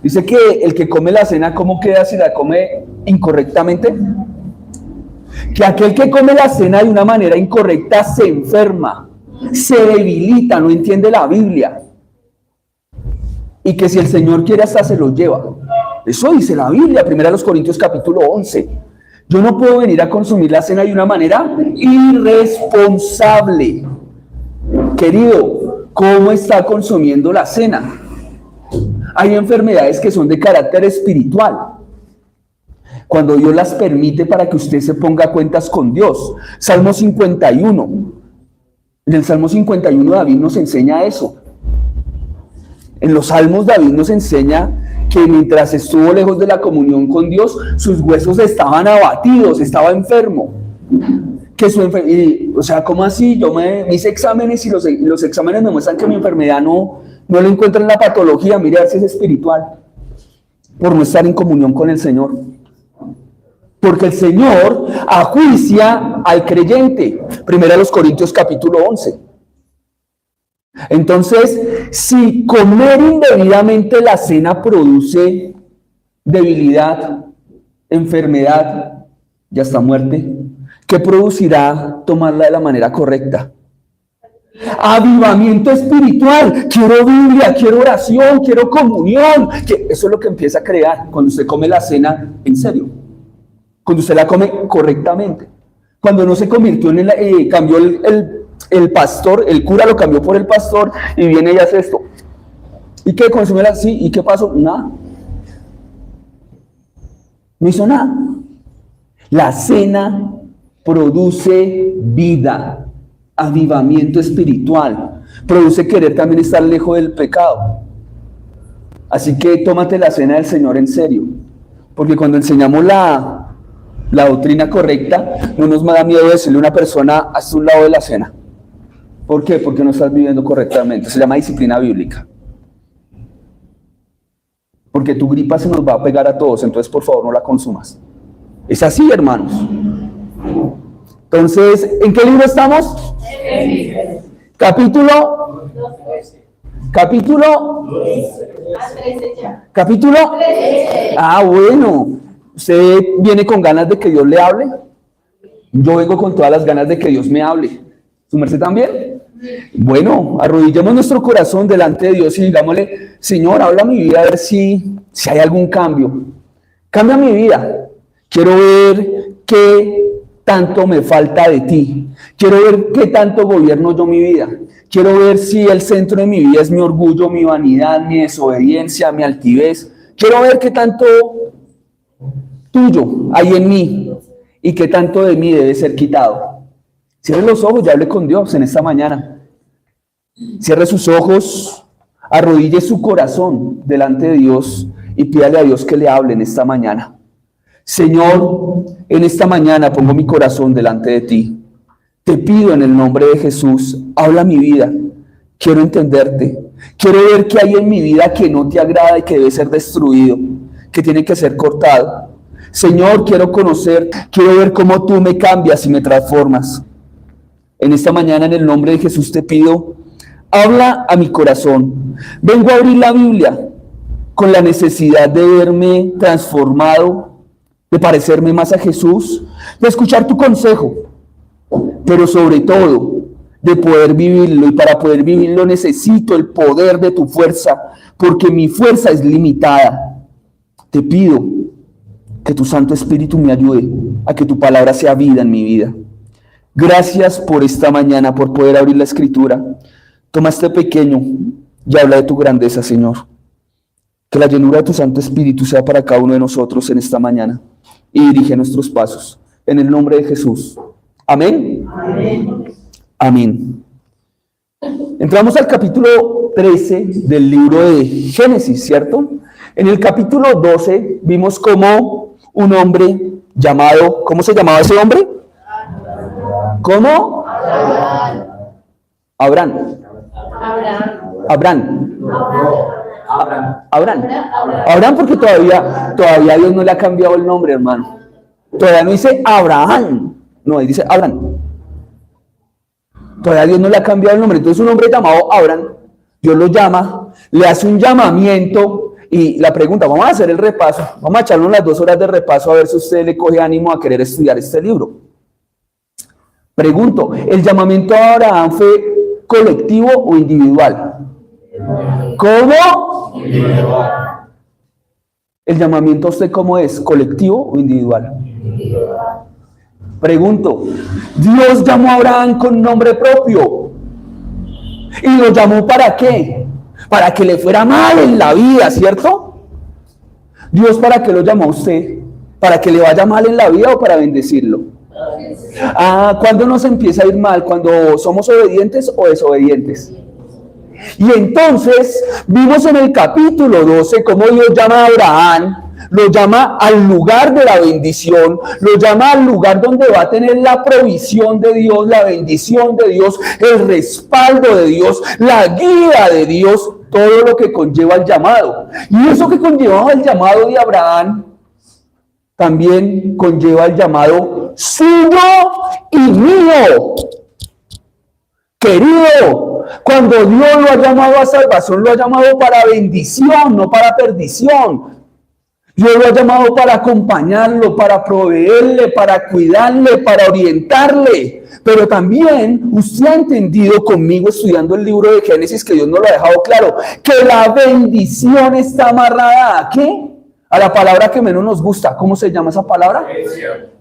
Dice que el que come la cena, ¿cómo queda si la come incorrectamente? Que aquel que come la cena de una manera incorrecta se enferma, se debilita, no entiende la Biblia. Y que si el Señor quiere hasta se lo lleva. Eso dice la Biblia, 1 Corintios capítulo 11. Yo no puedo venir a consumir la cena de una manera irresponsable. Querido, ¿cómo está consumiendo la cena? Hay enfermedades que son de carácter espiritual. Cuando Dios las permite para que usted se ponga a cuentas con Dios. Salmo 51. En el Salmo 51 David nos enseña eso. En los Salmos David nos enseña que mientras estuvo lejos de la comunión con Dios, sus huesos estaban abatidos, estaba enfermo. O sea, ¿cómo así? Yo me hice exámenes y los exámenes me muestran que mi enfermedad no lo encuentran en la patología. Mire a ver si es espiritual, por no estar en comunión con el Señor. Porque el Señor ajuicia al creyente. 1 Corintios capítulo 11. Entonces, si comer indebidamente la cena produce debilidad, enfermedad y hasta muerte, ¿qué producirá tomarla de la manera correcta? Avivamiento espiritual. Quiero Biblia, quiero oración, quiero comunión. Eso es lo que empieza a crear cuando usted come la cena en serio. Cuando usted la come correctamente. Cuando no se convirtió en cambió el pastor, el cura lo cambió por el pastor y viene y hace esto. ¿Y qué? Consume así. ¿Y qué pasó? Nada. No hizo nada. La cena produce vida, avivamiento espiritual, produce querer también estar lejos del pecado. Así que tómate la cena del Señor en serio, porque cuando enseñamos la doctrina correcta, no nos da miedo decirle a una persona, hazte un lado de la cena. ¿Por qué? Porque no estás viviendo correctamente. Se llama disciplina bíblica. Porque tu gripa se nos va a pegar a todos, entonces por favor no la consumas. Es así, hermanos. Entonces, ¿en qué libro estamos? Capítulo 13. Ah, bueno. ¿Usted viene con ganas de que Dios le hable? Yo vengo con todas las ganas de que Dios me hable. ¿Su merced también? Bueno, arrodillemos nuestro corazón delante de Dios y digámosle, Señor, habla mi vida a ver si hay algún cambio. Cambia mi vida. Quiero ver qué tanto me falta de ti. Quiero ver qué tanto gobierno yo mi vida. Quiero ver si el centro de mi vida es mi orgullo, mi vanidad, mi desobediencia, mi altivez. Quiero ver qué tanto tuyo hay en mí y qué tanto de mí debe ser quitado. Cierre los ojos y hable con Dios en esta mañana. Cierre sus ojos, arrodille su corazón delante de Dios y pídale a Dios que le hable en esta mañana. Señor, en esta mañana pongo mi corazón delante de ti. Te pido en el nombre de Jesús, habla mi vida. Quiero entenderte. Quiero ver qué hay en mi vida que no te agrada y que debe ser destruido, que tiene que ser cortado. Señor, quiero conocer, quiero ver cómo tú me cambias y me transformas. En esta mañana, en el nombre de Jesús, te pido, habla a mi corazón. Vengo a abrir la Biblia con la necesidad de verme transformado, de parecerme más a Jesús, de escuchar tu consejo, pero sobre todo, de poder vivirlo. Y para poder vivirlo necesito el poder de tu fuerza, porque mi fuerza es limitada. Te pido que tu Santo Espíritu me ayude a que tu palabra sea vida en mi vida. Gracias por esta mañana, por poder abrir la Escritura. Toma este pequeño y habla de tu grandeza, Señor. Que la llenura de tu Santo Espíritu sea para cada uno de nosotros en esta mañana y dirige nuestros pasos. En el nombre de Jesús. Amén. Amén. Amén. Entramos al capítulo 13 del libro de Génesis, ¿cierto? En el capítulo 12 vimos cómo un hombre llamado, ¿cómo se llamaba ese hombre? ¿Cómo? Abraham. Abraham, porque todavía Dios no le ha cambiado el nombre, hermano. Todavía no dice Abraham, no, dice Abraham. Todavía Dios no le ha cambiado el nombre. Entonces un hombre llamado Abraham, Dios lo llama, le hace un llamamiento Y la pregunta, vamos a hacer el repaso, vamos a echarnos las 2 horas de repaso a ver si usted le coge ánimo a querer estudiar este libro. Pregunto, ¿el llamamiento a Abraham fue colectivo o individual? ¿Cómo? Individual. ¿El llamamiento a usted cómo es? ¿Colectivo o individual? Individual. Pregunto, ¿Dios llamó a Abraham con nombre propio? ¿Y lo llamó para qué? Para que le fuera mal en la vida, ¿cierto? ¿Dios para qué lo llamó a usted? ¿Para que le vaya mal en la vida o para bendecirlo? ¿Cuándo nos empieza a ir mal? ¿Cuando somos obedientes o desobedientes? Y entonces vimos en el capítulo 12 cómo Dios llama a Abraham, lo llama al lugar de la bendición, lo llama al lugar donde va a tener la provisión de Dios, la bendición de Dios, el respaldo de Dios, la guía de Dios, todo lo que conlleva el llamado. Y eso que conllevaba el llamado de Abraham, también conlleva el llamado suyo y mío. Querido, cuando Dios lo ha llamado a salvación, lo ha llamado para bendición, no para perdición. Dios lo ha llamado para acompañarlo, para proveerle, para cuidarle, para orientarle. Pero también usted ha entendido conmigo estudiando el libro de Génesis, que Dios nos lo ha dejado claro, que la bendición está amarrada ¿a qué? A la palabra que menos nos gusta. ¿Cómo se llama esa palabra?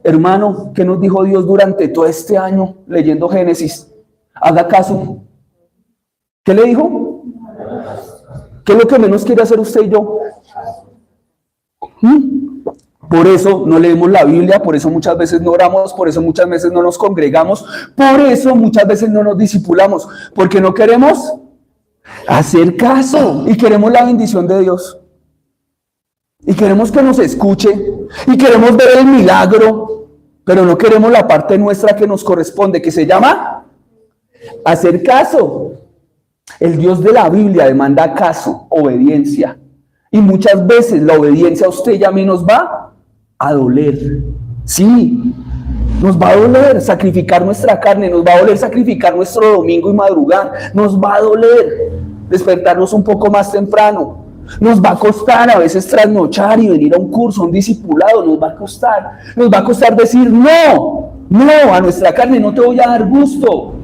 Hermano, ¿qué nos dijo Dios durante todo este año leyendo Génesis? Haga caso. ¿Qué le dijo? ¿Qué es lo que menos quiere hacer usted y yo? Por eso no leemos la Biblia, por eso muchas veces no oramos, por eso muchas veces no nos congregamos, por eso muchas veces no nos discipulamos, porque no queremos hacer caso y queremos la bendición de Dios. Y queremos que nos escuche y queremos ver el milagro, pero no queremos la parte nuestra que nos corresponde, que se llama hacer caso. El Dios de la Biblia demanda caso, obediencia. Y muchas veces la obediencia a usted y a mí nos va a doler. Sí, nos va a doler sacrificar nuestra carne, nos va a doler sacrificar nuestro domingo y madrugar, nos va a doler despertarnos un poco más temprano, nos va a costar a veces trasnochar y venir a un curso, a un discipulado, nos va a costar decir no a nuestra carne, no te voy a dar gusto.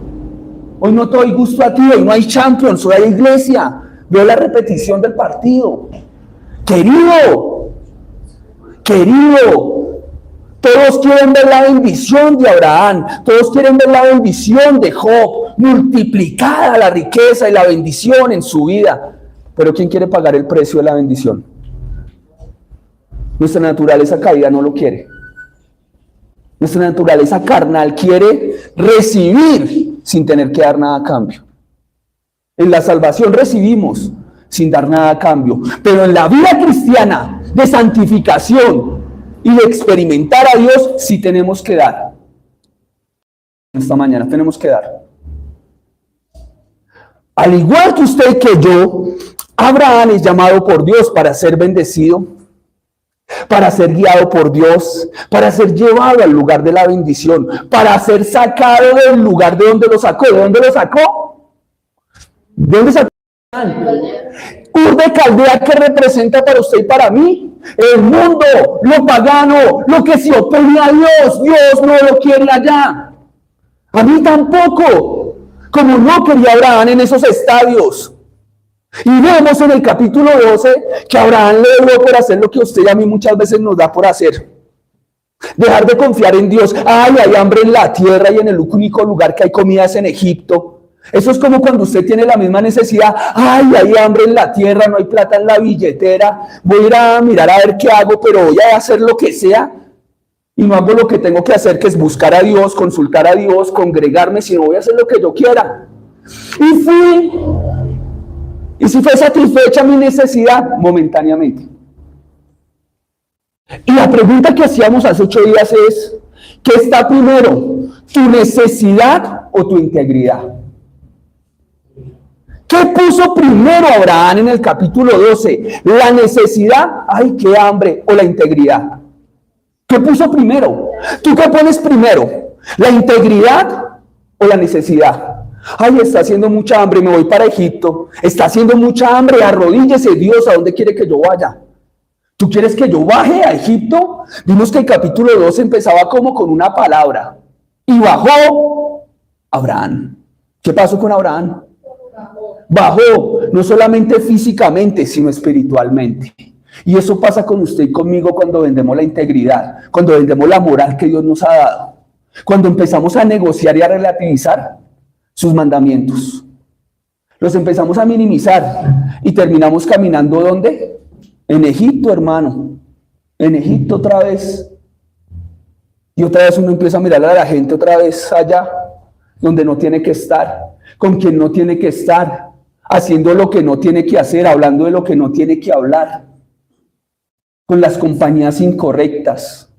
Hoy no te doy gusto a ti, hoy no hay Champions, hoy hay iglesia, veo la repetición del partido. Querido, todos quieren ver la bendición de Abraham, todos quieren ver la bendición de Job, multiplicada la riqueza y la bendición en su vida. Pero ¿quién quiere pagar el precio de la bendición? Nuestra naturaleza caída no lo quiere. Nuestra naturaleza carnal quiere recibir sin tener que dar nada a cambio. En la salvación recibimos sin dar nada a cambio, pero en la vida cristiana de santificación y de experimentar a Dios sí tenemos que dar. Esta mañana tenemos que dar. Al igual que usted y que yo, Abraham es llamado por Dios para ser bendecido, para ser guiado por Dios, para ser llevado al lugar de la bendición, para ser sacado del lugar de donde lo sacó. ¿De dónde lo sacó? ¿De dónde sacó? Ur de Caldea, que representa para usted y para mí el mundo, lo pagano, lo que se opone a Dios. Dios no lo quiere allá, a mí tampoco, como no quería Abraham en esos estadios. Y vemos en el capítulo 12 que Abraham le dio por hacer lo que usted y a mí muchas veces nos da por hacer: dejar de confiar en Dios. Ay, hay hambre en la tierra y en el único lugar que hay comida es en Egipto. Eso es como cuando usted tiene la misma necesidad. Ay, hay hambre en la tierra, no hay plata en la billetera. Voy a ir a mirar a ver qué hago, pero voy a hacer lo que sea. Y no hago lo que tengo que hacer, que es buscar a Dios, consultar a Dios, congregarme, sino voy a hacer lo que yo quiera. Y fui. Y si fue satisfecha mi necesidad, momentáneamente. Y la pregunta que hacíamos hace 8 días es: ¿qué está primero? ¿Tu necesidad o tu integridad? ¿Qué puso primero Abraham en el capítulo 12? ¿La necesidad? ¡Ay, qué hambre! ¿O la integridad? ¿Qué puso primero? ¿Tú qué pones primero? ¿La integridad o la necesidad? Ay, está haciendo mucha hambre, me voy para Egipto. Está haciendo mucha hambre, arrodíllese, Dios, ¿a dónde quiere que yo vaya? ¿Tú quieres que yo baje a Egipto? Vimos que el capítulo 2 empezaba como con una palabra. Y bajó Abraham. ¿Qué pasó con Abraham? Bajó, no solamente físicamente, sino espiritualmente. Y eso pasa con usted y conmigo cuando vendemos la integridad, cuando vendemos la moral que Dios nos ha dado, cuando empezamos a negociar y a relativizar sus mandamientos. Los empezamos a minimizar y terminamos caminando ¿dónde? En Egipto, hermano. En Egipto otra vez. Y otra vez uno empieza a mirar a la gente otra vez allá, donde no tiene que estar, con quien no tiene que estar, haciendo lo que no tiene que hacer, hablando de lo que no tiene que hablar, con las compañías incorrectas,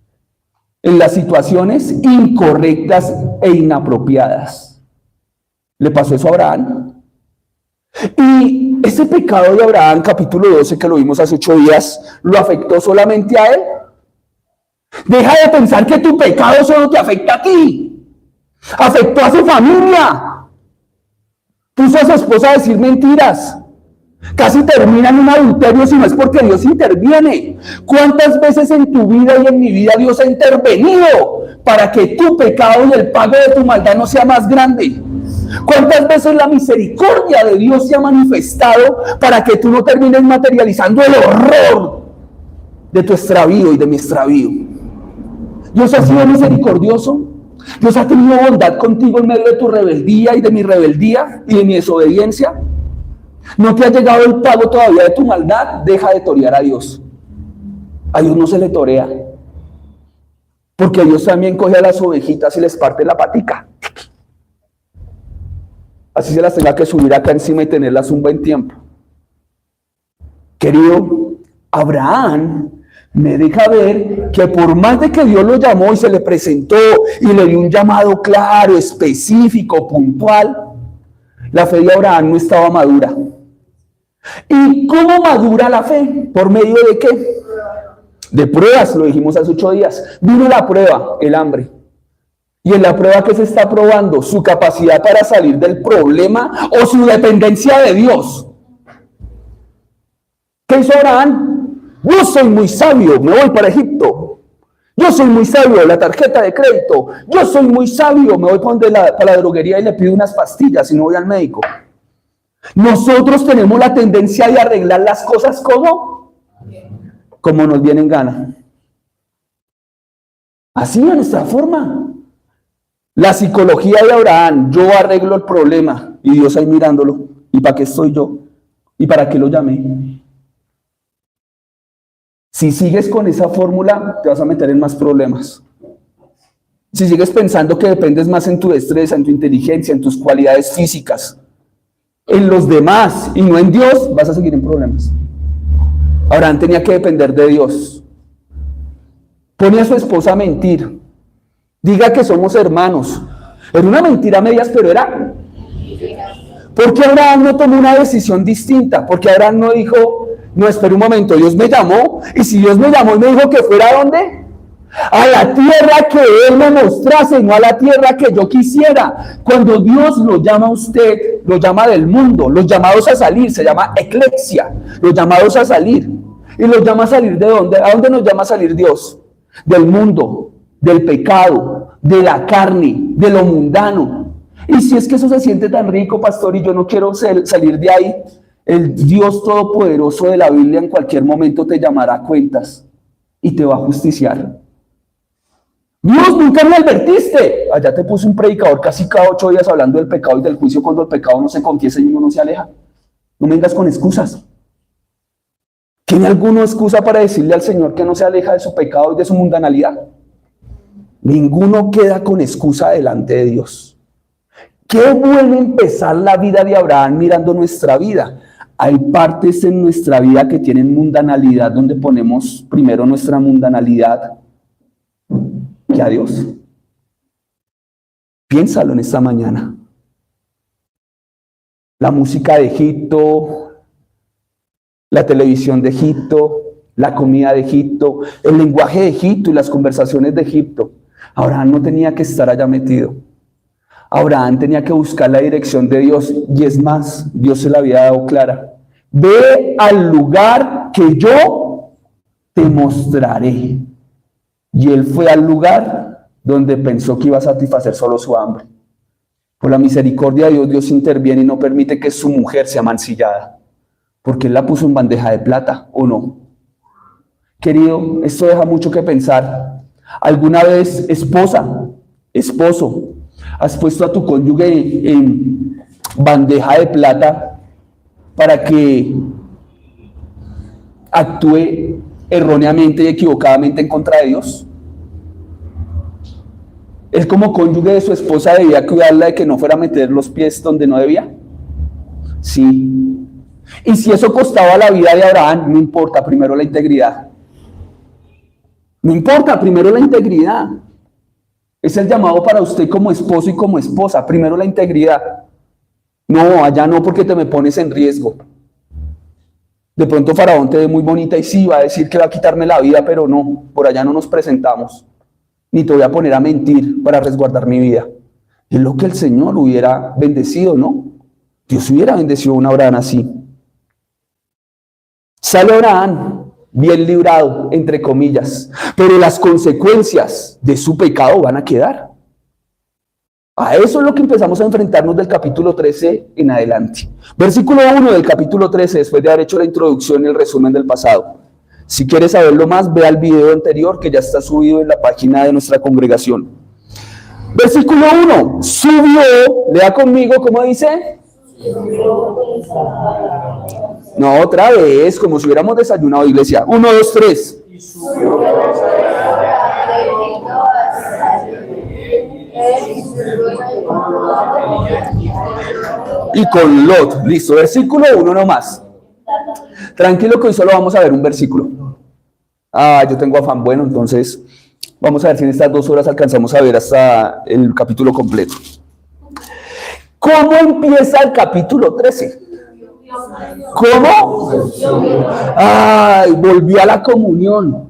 en las situaciones incorrectas e inapropiadas. ¿Le pasó eso a Abraham? Y ese pecado de Abraham, capítulo 12, que lo vimos hace 8 días, ¿lo afectó solamente a él? Deja de pensar que tu pecado solo te afecta a ti. Afectó a su familia. Puso a su esposa a decir mentiras. Casi termina en un adulterio si no es porque Dios interviene. ¿Cuántas veces en tu vida y en mi vida Dios ha intervenido para que tu pecado y el pago de tu maldad no sea más grande? ¿Cuántas veces la misericordia de Dios se ha manifestado para que tú no termines materializando el horror de tu extravío y de mi extravío? Dios ha sido misericordioso. Dios ha tenido bondad contigo en medio de tu rebeldía y de mi rebeldía y de mi desobediencia. ¿No te ha llegado el pago todavía de tu maldad? Deja de torear a Dios. A Dios no se le torea. Porque Dios también coge a las ovejitas y les parte la patica. Así se las tenga que subir acá encima y tenerlas un buen tiempo. Querido, Abraham me deja ver que por más de que Dios lo llamó y se le presentó y le dio un llamado claro, específico, puntual, la fe de Abraham no estaba madura. ¿Y cómo madura la fe? ¿Por medio de qué? De pruebas, lo dijimos hace 8 días. Vino la prueba, el hambre. Y en la prueba, ¿qué se está probando? Su capacidad para salir del problema o su dependencia de Dios. ¿Qué hizo Abraham? Yo soy muy sabio, me voy para Egipto. Yo soy muy sabio, la tarjeta de crédito. Yo soy muy sabio, me voy para la droguería y le pido unas pastillas y no voy al médico. Nosotros tenemos la tendencia de arreglar las cosas como nos viene en gana. Así a nuestra forma. La psicología de Abraham, yo arreglo el problema y Dios ahí mirándolo. ¿Y para qué estoy yo? ¿Y para qué lo llamé? Si sigues con esa fórmula, te vas a meter en más problemas. Si sigues pensando que dependes más en tu destreza, en tu inteligencia, en tus cualidades físicas, en los demás y no en Dios, vas a seguir en problemas. Abraham tenía que depender de Dios. Pone a su esposa a mentir. Diga que somos hermanos. Era una mentira a medias, pero era. ¿Por qué Abraham no tomó una decisión distinta? Porque Abraham no dijo, no, espera un momento, Dios me llamó, y si Dios me llamó y me dijo que fuera ¿a dónde? A la tierra que Él me mostrase, no a la tierra que yo quisiera. Cuando Dios lo llama a usted, lo llama del mundo, los llamados a salir, se llama eclexia, los llamados a salir. ¿Y los llama a salir de dónde? ¿A dónde nos llama a salir Dios? Del mundo, del pecado, de la carne, de lo mundano. Y si es que eso se siente tan rico, pastor, y yo no quiero salir de ahí, el Dios Todopoderoso de la Biblia en cualquier momento te llamará a cuentas y te va a justiciar. Dios, nunca me advertiste. Allá te puse un predicador casi cada 8 días hablando del pecado y del juicio cuando el pecado no se confiesa y uno no se aleja. No vengas con excusas. ¿Tiene alguna excusa para decirle al Señor que no se aleja de su pecado y de su mundanalidad? Ninguno queda con excusa delante de Dios. Qué bueno empezar la vida de Abraham mirando nuestra vida. Hay partes en nuestra vida que tienen mundanalidad, donde ponemos primero nuestra mundanalidad que a Dios. Piénsalo en esta mañana. La música de Egipto, la televisión de Egipto, la comida de Egipto, el lenguaje de Egipto y las conversaciones de Egipto. Abraham no tenía que estar allá metido. Abraham tenía que buscar la dirección de Dios, y es más, Dios se la había dado clara. Ve al lugar que yo te mostraré. Y él fue al lugar donde pensó que iba a satisfacer solo su hambre. Por la misericordia de Dios, Dios interviene y no permite que su mujer sea mancillada, porque él la puso en bandeja de plata, ¿o no? Querido, esto deja mucho que pensar. ¿Alguna vez, esposa, esposo, has puesto a tu cónyuge en bandeja de plata para que actúe erróneamente y equivocadamente en contra de Dios? Él como cónyuge de su esposa debía cuidarla de que no fuera a meter los pies donde no debía. Sí. Y si eso costaba la vida de Abraham, no importa, primero la integridad. No importa, primero la integridad. Es el llamado para usted como esposo y como esposa, primero la integridad. No, allá no, porque te me pones en riesgo. De pronto Faraón te ve muy bonita y sí, va a decir que va a quitarme la vida, pero no, por allá no nos presentamos. Ni te voy a poner a mentir para resguardar mi vida. Es lo que el Señor hubiera bendecido, ¿no? Dios hubiera bendecido a un Abraham así. Sale Abraham bien librado, entre comillas, pero las consecuencias de su pecado van a quedar. A eso es lo que empezamos a enfrentarnos del capítulo 13 en adelante. Versículo 1 del capítulo 13, después de haber hecho la introducción y el resumen del pasado. Si quieres saberlo más, ve al video anterior que ya está subido en la página de nuestra congregación. Versículo 1, subió, lea conmigo, ¿cómo dice? No, otra vez, como si hubiéramos desayunado, iglesia. 1, 2, 3. Y con Lot, listo, versículo 1 nomás. Tranquilo que hoy solo vamos a ver un versículo. Yo tengo afán, bueno, entonces vamos a ver si en estas 2 horas alcanzamos a ver hasta el capítulo completo. ¿Cómo empieza el capítulo 13? ¿Cómo? Volvió a la comunión.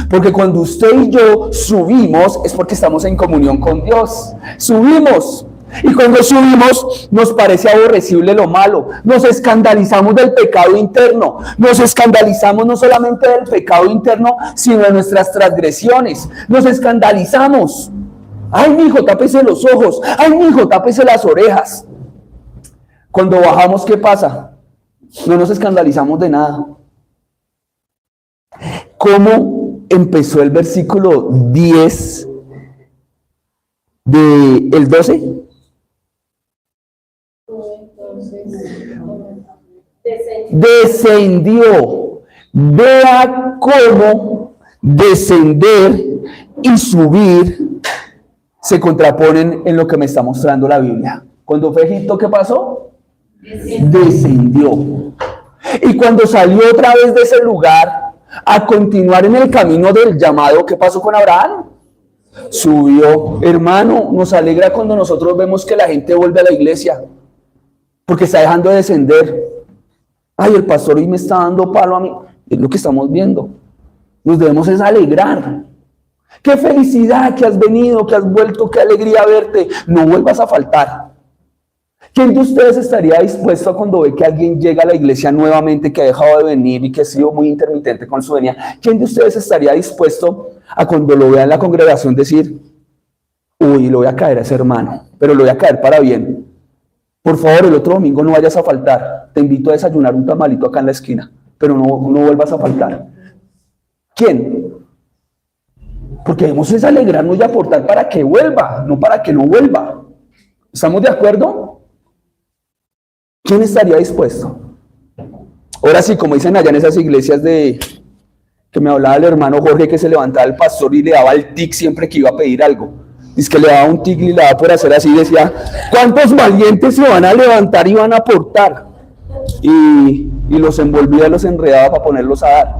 Porque cuando usted y yo subimos es porque estamos en comunión con Dios. Subimos. Y cuando subimos nos parece aborrecible lo malo. Nos escandalizamos del pecado interno. Nos escandalizamos no solamente del pecado interno, sino de nuestras transgresiones. Nos escandalizamos. Ay, mijo, tápese los ojos. Ay, mijo, tápese las orejas. Cuando bajamos, ¿qué pasa? No nos escandalizamos de nada. ¿Cómo empezó el versículo 10 del 12? Descendió. Vea cómo descender y subir se contraponen en lo que me está mostrando la Biblia. Cuando fue a Egipto, ¿qué pasó? Descendió. Y cuando salió otra vez de ese lugar a continuar en el camino del llamado, ¿qué pasó con Abraham? Subió. Hermano, nos alegra cuando nosotros vemos que la gente vuelve a la iglesia, porque está dejando de descender. Ay, el pastor hoy me está dando palo a mí. Es lo que estamos viendo. Nos debemos es alegrar. Qué felicidad que has venido, que has vuelto, qué alegría verte. No vuelvas a faltar. ¿Quién de ustedes estaría dispuesto a cuando ve que alguien llega a la iglesia nuevamente, que ha dejado de venir y que ha sido muy intermitente con su venida? ¿Quién de ustedes estaría dispuesto a cuando lo vea en la congregación decir, uy, lo voy a caer a ese hermano, pero lo voy a caer para bien? Por favor, el otro domingo no vayas a faltar. Te invito a desayunar un tamalito acá en la esquina, pero no vuelvas a faltar. ¿Quién? Porque debemos es alegrarnos y aportar para que vuelva, no para que no vuelva. ¿Estamos de acuerdo? ¿Quién estaría dispuesto? Ahora sí, como dicen allá en esas iglesias que me hablaba el hermano Jorge, que se levantaba el pastor y le daba el tic siempre que iba a pedir algo. Dice que le daba un tic y le daba por hacer así, decía, ¿cuántos valientes se van a levantar y van a aportar? Y los envolvía, los enredaba para ponerlos a dar.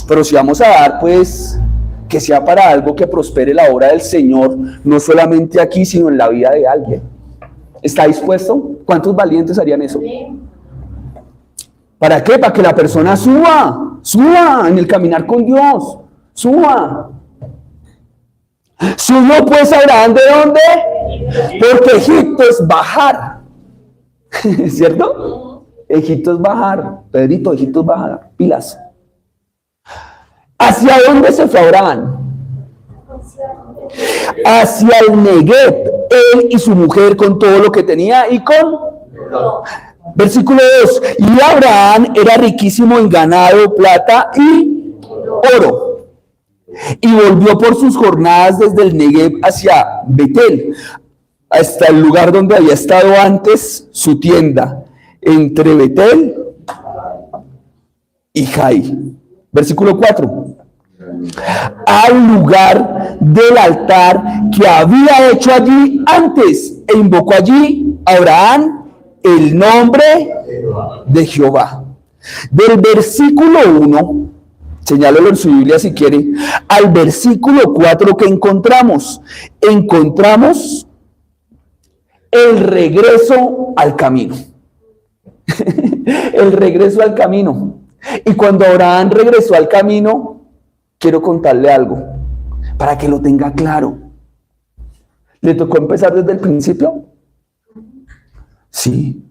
Pero si vamos a dar, pues, que sea para algo que prospere la obra del Señor, no solamente aquí, sino en la vida de alguien. ¿Está dispuesto? ¿Cuántos valientes harían eso? ¿Para qué? Para que la persona suba en el caminar con Dios, suba. Subió pues Abraham, ¿de dónde? Porque Egipto es bajar. ¿Cierto? Egipto es bajar. Pedrito, Egipto es bajar. Pilas. ¿Hacia dónde se fue Abraham? Hacia el Negev, él y su mujer con todo lo que tenía y con... Versículo 2. Y Abraham era riquísimo en ganado, plata y oro. Y volvió por sus jornadas desde el Negev hacia Betel, hasta el lugar donde había estado antes su tienda, entre Betel y Jai. Versículo 4. Al lugar del altar que había hecho allí antes, e invocó allí Abraham el nombre de Jehová. Del versículo 1, señálalo en su Biblia si quiere, al versículo 4 que encontramos el regreso al camino. El regreso al camino. Y cuando Abraham regresó al camino, quiero contarle algo, para que lo tenga claro. ¿Le tocó empezar desde el principio? Sí.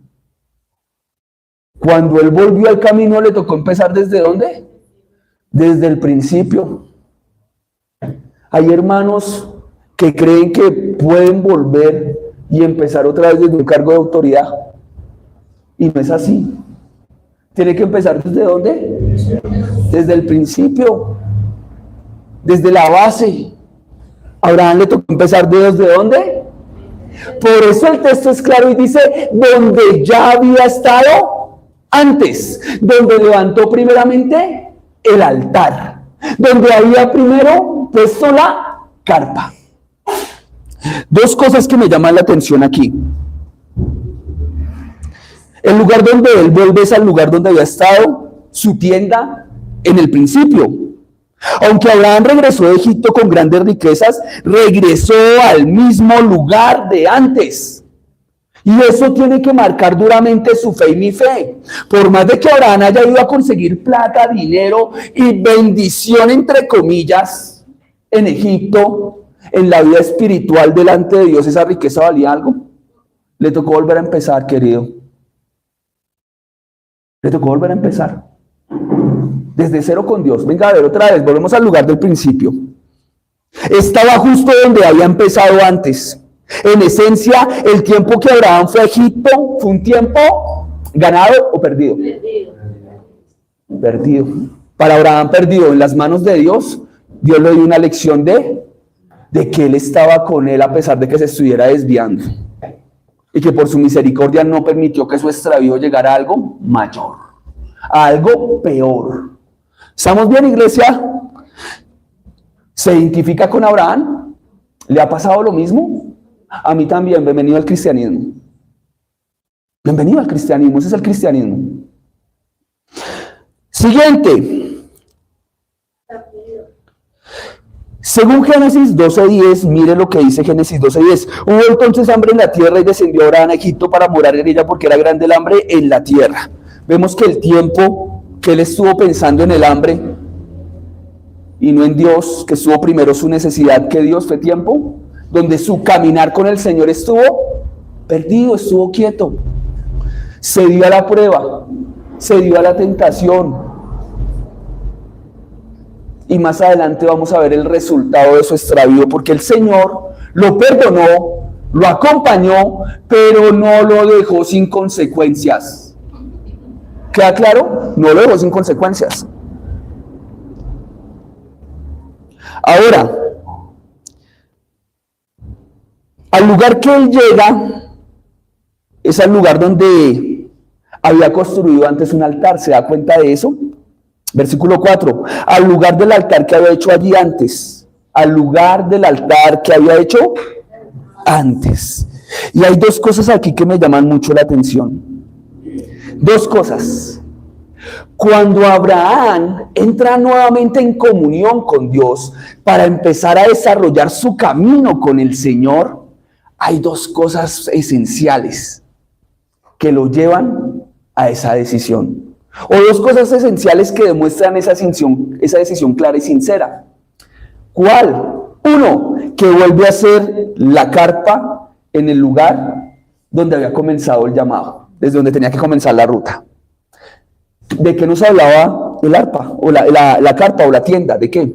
Cuando él volvió al camino, ¿le tocó empezar desde dónde? Desde el principio. Hay hermanos que creen que pueden volver y empezar otra vez desde un cargo de autoridad. Y no es así. Tiene que empezar ¿desde dónde? Desde el principio. Desde la base. A Abraham le tocó empezar ¿desde dónde? Por eso el texto es claro y dice, donde ya había estado antes, donde levantó primeramente el altar, donde había primero puesto la carpa. Dos cosas que me llaman la atención aquí. El lugar donde él vuelve es al lugar donde había estado su tienda en el principio. Aunque Abraham regresó de Egipto con grandes riquezas, regresó al mismo lugar de antes. Y eso tiene que marcar duramente su fe y mi fe. Por más de que Abraham haya ido a conseguir plata, dinero y bendición, entre comillas, en Egipto, en la vida espiritual delante de Dios, ¿esa riqueza valía algo? Le tocó volver a empezar, querido. Le tocó volver a empezar. Desde cero con Dios. Venga a ver otra vez, volvemos al lugar del principio. Estaba justo donde había empezado antes. En esencia, el tiempo que Abraham fue a Egipto fue un tiempo ganado o perdido. Perdido. Para Abraham perdido en las manos de Dios, Dios le dio una lección de que él estaba con él a pesar de que se estuviera desviando. Y que por su misericordia no permitió que su extravío llegara a algo mayor, a algo peor. ¿Estamos bien, iglesia? ¿Se identifica con Abraham? ¿Le ha pasado lo mismo? A mí también. Bienvenido al cristianismo. Bienvenido al cristianismo. Ese es el cristianismo. Siguiente. Según Génesis 12:10, mire lo que dice Génesis 12:10. Hubo entonces hambre en la tierra y descendió Abraham a Egipto para morar en ella porque era grande el hambre en la tierra. Vemos que el tiempo que él estuvo pensando en el hambre y no en Dios, que estuvo primero su necesidad que Dios, fue tiempo donde su caminar con el Señor estuvo perdido, estuvo quieto. Se dio a la prueba, se dio a la tentación. Y más adelante vamos a ver el resultado de su extravío, porque el Señor lo perdonó, lo acompañó, pero no lo dejó sin consecuencias. ¿Queda claro? No lo dejó sin consecuencias. Ahora, al lugar que él llega es al lugar donde había construido antes un altar. ¿Se da cuenta de eso? Versículo 4, al lugar del altar que había hecho allí antes, al lugar del altar que había hecho antes. Y hay dos cosas aquí que me llaman mucho la atención. Dos cosas. Cuando Abraham entra nuevamente en comunión con Dios para empezar a desarrollar su camino con el Señor, hay dos cosas esenciales que lo llevan a esa decisión. O dos cosas esenciales que demuestran esa decisión clara y sincera. ¿Cuál? Uno, que vuelve a ser la carpa en el lugar donde había comenzado el llamado, desde donde tenía que comenzar la ruta. ¿De qué nos hablaba el arpa, o la carpa, o la tienda? ¿De qué?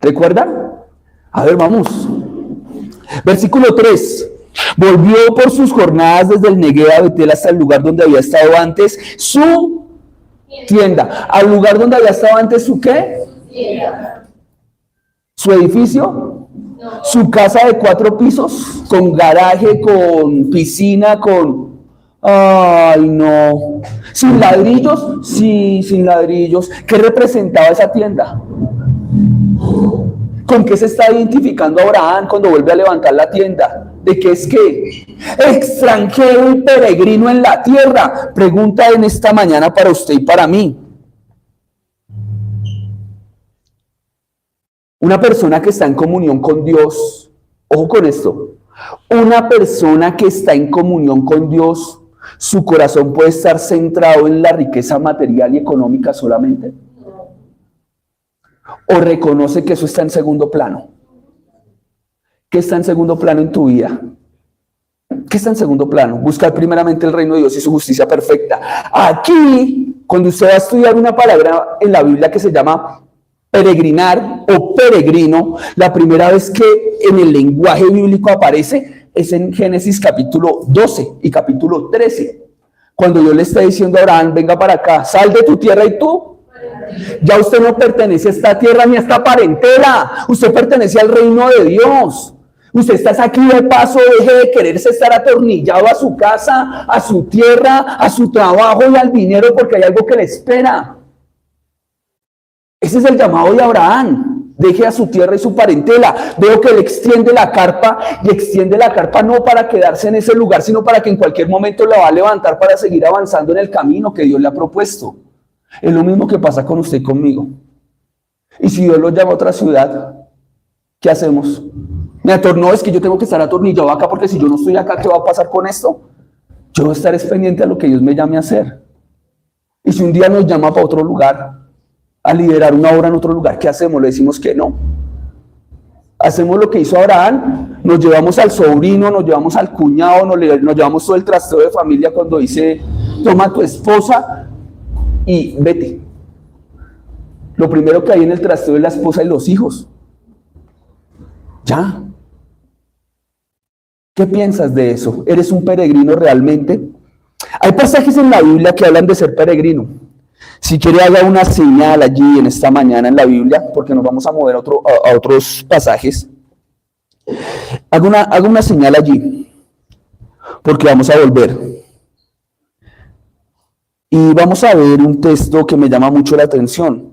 ¿Recuerdan? A ver, vamos. Versículo 3. Volvió por sus jornadas desde el Negueo a Betel hasta el lugar donde había estado antes su tienda. ¿Al lugar donde había estado antes su qué? ¿Su edificio? No. ¿Su casa de 4 pisos? ¿Con garaje, con piscina, con... Ay, no. ¿Sin ladrillos? Sí, sin ladrillos. ¿Qué representaba esa tienda? ¿Con qué se está identificando Abraham cuando vuelve a levantar la tienda? ¿De qué es qué? Extranjero y peregrino en la tierra. Pregunta en esta mañana para usted y para mí. Una persona que está en comunión con Dios, ojo con esto, una persona que está en comunión con Dios, su corazón puede estar centrado en la riqueza material y económica solamente. ¿O reconoce que eso está en segundo plano? ¿Qué está en segundo plano en tu vida? ¿Qué está en segundo plano? Buscar primeramente el reino de Dios y su justicia perfecta. Aquí, cuando usted va a estudiar una palabra en la Biblia que se llama peregrinar o peregrino, la primera vez que en el lenguaje bíblico aparece es en Génesis capítulo 12 y capítulo 13. Cuando Dios le está diciendo a Abraham, venga para acá, sal de tu tierra y tú. Ya usted no pertenece a esta tierra ni a esta parentela. Usted pertenece al reino de Dios. Usted está aquí de paso, deje de quererse estar atornillado a su casa, a su tierra, a su trabajo y al dinero porque hay algo que le espera. Ese es el llamado de Abraham. Deje a su tierra y su parentela. Veo que él extiende la carpa y extiende la carpa no para quedarse en ese lugar, sino para que en cualquier momento la va a levantar para seguir avanzando en el camino que Dios le ha propuesto. Es lo mismo que pasa con usted y conmigo. Y si Dios lo llama a otra ciudad, ¿qué hacemos? No, es que yo tengo que estar atornillado acá porque si yo no estoy acá, ¿qué va a pasar con esto? Yo voy a estar pendiente a lo que Dios me llame a hacer. Y si un día nos llama para otro lugar, a liderar una obra en otro lugar, ¿qué hacemos? Le decimos que no. Hacemos lo que hizo Abraham, nos llevamos al sobrino, nos llevamos al cuñado, nos llevamos todo el trasteo de familia cuando dice, toma a tu esposa y vete. Lo primero que hay en el trasteo es la esposa y los hijos. Ya. ¿Qué piensas de eso? ¿Eres un peregrino realmente? Hay pasajes en la Biblia que hablan de ser peregrino. Si quiere haga una señal allí en esta mañana en la Biblia, porque nos vamos a mover a otros pasajes. Haga una señal allí, porque vamos a volver. Y vamos a ver un texto que me llama mucho la atención.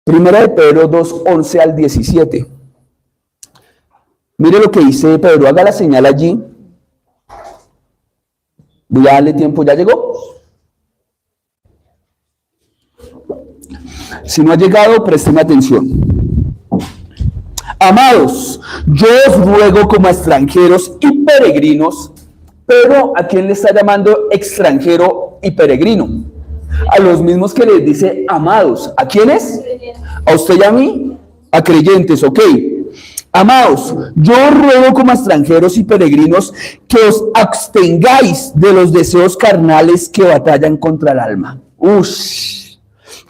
Primera de Pedro 2, 11 al 17. Mire lo que dice Pedro, haga la señal allí. Voy a darle tiempo, ¿ya llegó? Si no ha llegado, présteme atención. Amados, yo os ruego como a extranjeros y peregrinos. Pero ¿a quién le está llamando extranjero y peregrino? A los mismos que les dice amados. ¿A quiénes? A usted y a mí. A creyentes, ok. Amados, yo os ruego como extranjeros y peregrinos que os abstengáis de los deseos carnales que batallan contra el alma.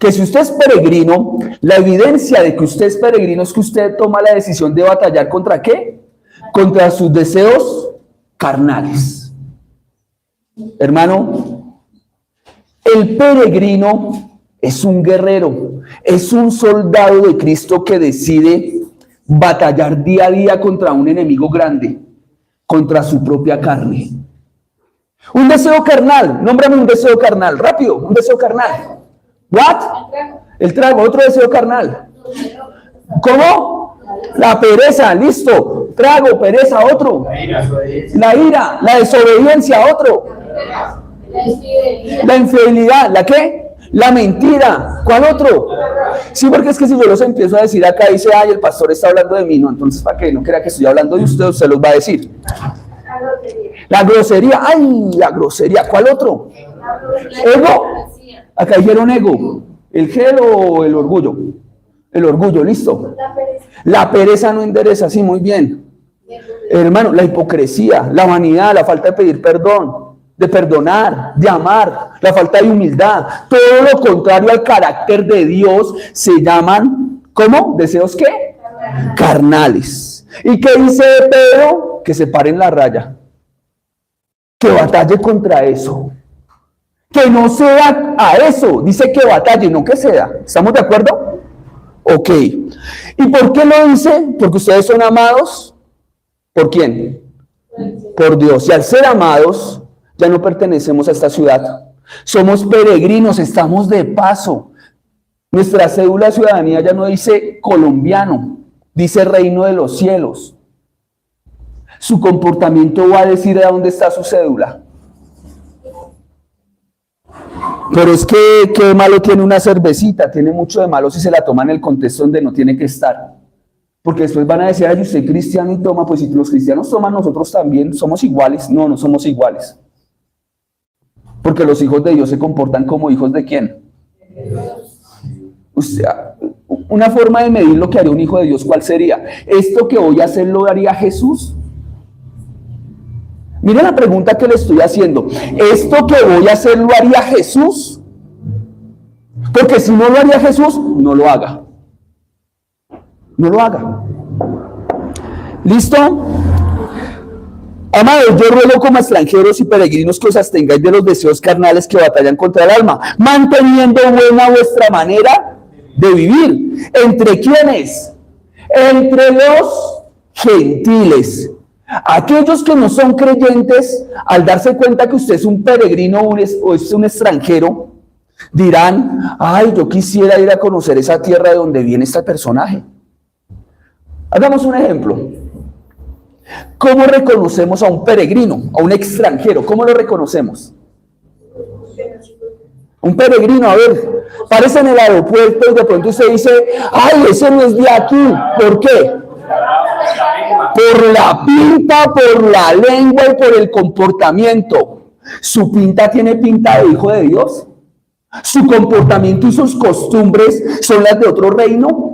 Que si usted es peregrino, la evidencia de que usted es peregrino es que usted toma la decisión de batallar ¿contra qué? Contra sus deseos carnales. Hermano, el peregrino es un guerrero, es un soldado de Cristo que decide batallar día a día contra un enemigo grande, contra su propia carne. Un deseo carnal, nómbrame un deseo carnal, rápido, un deseo carnal. ¿What? El trago, otro deseo carnal. ¿Cómo? La pereza, listo. Trago, pereza, otro. La ira, la desobediencia, otro. La infidelidad, ¿la qué? La mentira, ¿cuál otro? Sí, porque es que si yo los empiezo a decir acá, dice, ay, el pastor está hablando de mí, no, entonces ¿para qué? No crea que estoy hablando de usted, usted los va a decir. La grosería, ay, la grosería, ¿cuál otro? Ego, acá dijeron ego, el gel o el orgullo. El orgullo, listo. La pereza no endereza, sí, muy bien. Hermano, la hipocresía, la vanidad, la falta de pedir perdón, de perdonar, de amar, la falta de humildad, todo lo contrario al carácter de Dios, se llaman, ¿cómo? ¿Deseos qué? Carnales. ¿Y qué dice Pedro? Que se paren la raya, que batalle contra eso, que no sea a eso, dice que batalle, no que sea. ¿Estamos de acuerdo? Ok. ¿Y por qué lo dice? Porque ustedes son amados. ¿Por quién? Por Dios. Y al ser amados, ya no pertenecemos a esta ciudad. Somos peregrinos, estamos de paso. Nuestra cédula de ciudadanía ya no dice colombiano, dice reino de los cielos. Su comportamiento va a decir de dónde está su cédula. Pero es que, ¿qué malo tiene una cervecita? Tiene mucho de malo si se la toma en el contexto donde no tiene que estar. Porque después van a decir, ay, usted es cristiano y toma, pues si los cristianos toman, nosotros también somos iguales. No, no somos iguales. Porque los hijos de Dios se comportan como hijos de ¿quién? O sea, una forma de medir lo que haría un hijo de Dios, ¿cuál sería? ¿Esto que voy a hacer lo haría Jesús? Miren la pregunta que le estoy haciendo. ¿Esto que voy a hacer lo haría Jesús? Porque si no lo haría Jesús, no lo haga. No lo haga. ¿Listo? Amados, yo ruego como extranjeros y peregrinos que os abstengáis de los deseos carnales que batallan contra el alma, manteniendo buena vuestra manera de vivir. ¿Entre quiénes? Entre los gentiles. Aquellos que no son creyentes, al darse cuenta que usted es un peregrino o es un extranjero, dirán, ay, yo quisiera ir a conocer esa tierra de donde viene este personaje. Hagamos un ejemplo. ¿Cómo reconocemos a un peregrino, a un extranjero? ¿Cómo lo reconocemos? Un peregrino, a ver, parece en el aeropuerto y de pronto usted dice, ay, ese no es de aquí. ¿Por qué? Por la pinta, por la lengua y por el comportamiento. ¿Su pinta tiene pinta de hijo de Dios? ¿Su comportamiento y sus costumbres son las de otro reino?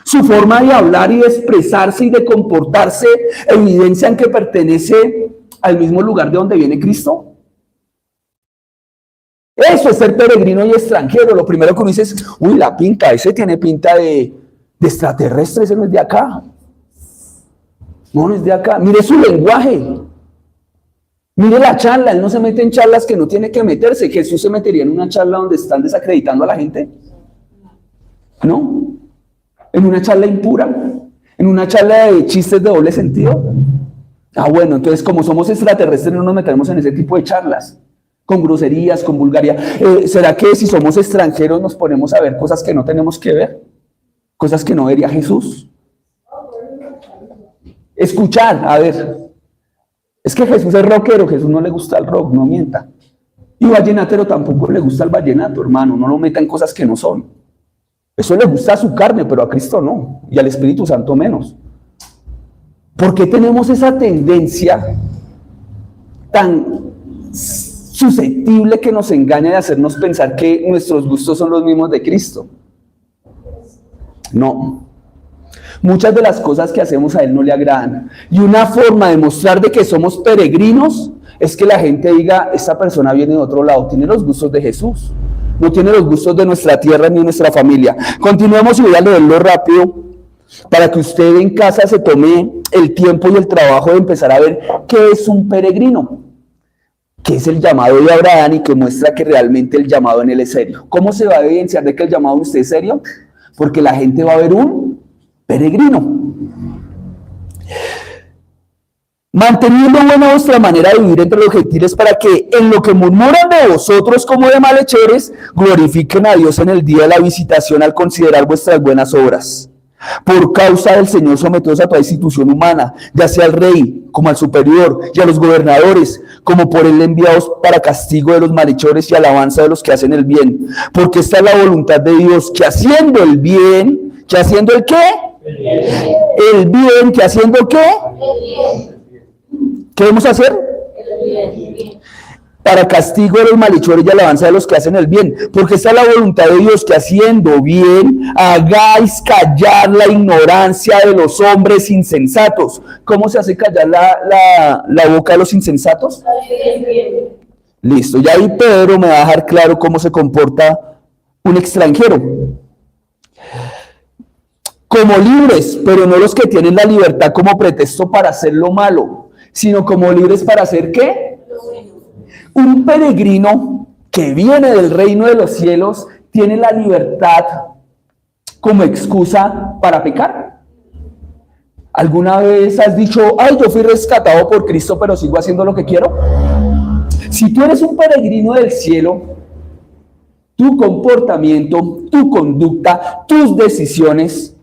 ¿Su forma de hablar y de expresarse y de comportarse evidencian que pertenece al mismo lugar de donde viene Cristo? Eso es ser peregrino y extranjero. Lo primero que uno dice es, uy, la pinta, ese tiene pinta de extraterrestre, ese no es de acá. No, no es de acá. Mire su lenguaje. Mire la charla. Él no se mete en charlas que no tiene que meterse. ¿Jesús se metería en una charla donde están desacreditando a la gente? ¿No? ¿En una charla impura? ¿En una charla de chistes de doble sentido? Ah, bueno, entonces como somos extraterrestres no nos metemos en ese tipo de charlas. Con groserías, con vulgaridad. ¿Será que si somos extranjeros nos ponemos a ver cosas que no tenemos que ver? Cosas que no vería Jesús. Escuchar, a ver. Es que Jesús es rockero, Jesús no le gusta el rock, no mienta. Y vallenatero tampoco le gusta el vallenato, hermano, no lo meta en cosas que no son. Eso le gusta a su carne, pero a Cristo no, y al Espíritu Santo menos. ¿Por qué tenemos esa tendencia tan susceptible que nos engaña de hacernos pensar que nuestros gustos son los mismos de Cristo? No. Muchas de las cosas que hacemos a Él no le agradan. Y una forma de mostrar de que somos peregrinos es que la gente diga, esta persona viene de otro lado, tiene los gustos de Jesús, no tiene los gustos de nuestra tierra ni de nuestra familia. Continuemos y voy a leerlo rápido para que usted en casa se tome el tiempo y el trabajo de empezar a ver qué es un peregrino, qué es el llamado de Abraham y que muestra que realmente el llamado en él es serio. ¿Cómo se va a evidenciar de que el llamado de usted es serio? Porque la gente va a ver un peregrino. Manteniendo buena vuestra manera de vivir entre los gentiles, para que en lo que murmuran de vosotros como de malhechores, glorifiquen a Dios en el día de la visitación al considerar vuestras buenas obras. Por causa del Señor, someteos a toda institución humana, ya sea al rey como al superior, y a los gobernadores, como por él enviados para castigo de los malhechores y alabanza de los que hacen el bien. Porque esta es la voluntad de Dios, que haciendo el bien, ¿que haciendo el qué? El bien, ¿que haciendo qué? ¿Qué debemos hacer? para castigo de los malhechores y alabanza de los que hacen el bien, porque esta es la voluntad de Dios, que haciendo bien hagáis callar la ignorancia de los hombres insensatos. ¿Cómo se hace callar la boca de los insensatos? Listo, y ahí Pedro me va a dejar claro cómo se comporta un extranjero. Como libres, pero no los que tienen la libertad como pretexto para hacer lo malo, sino como libres para hacer ¿qué? Un peregrino que viene del reino de los cielos tiene la libertad como excusa para pecar. ¿Alguna vez has dicho, ay, yo fui rescatado por Cristo, pero sigo haciendo lo que quiero? Si tú eres un peregrino del cielo, tu comportamiento, tu conducta, tus decisiones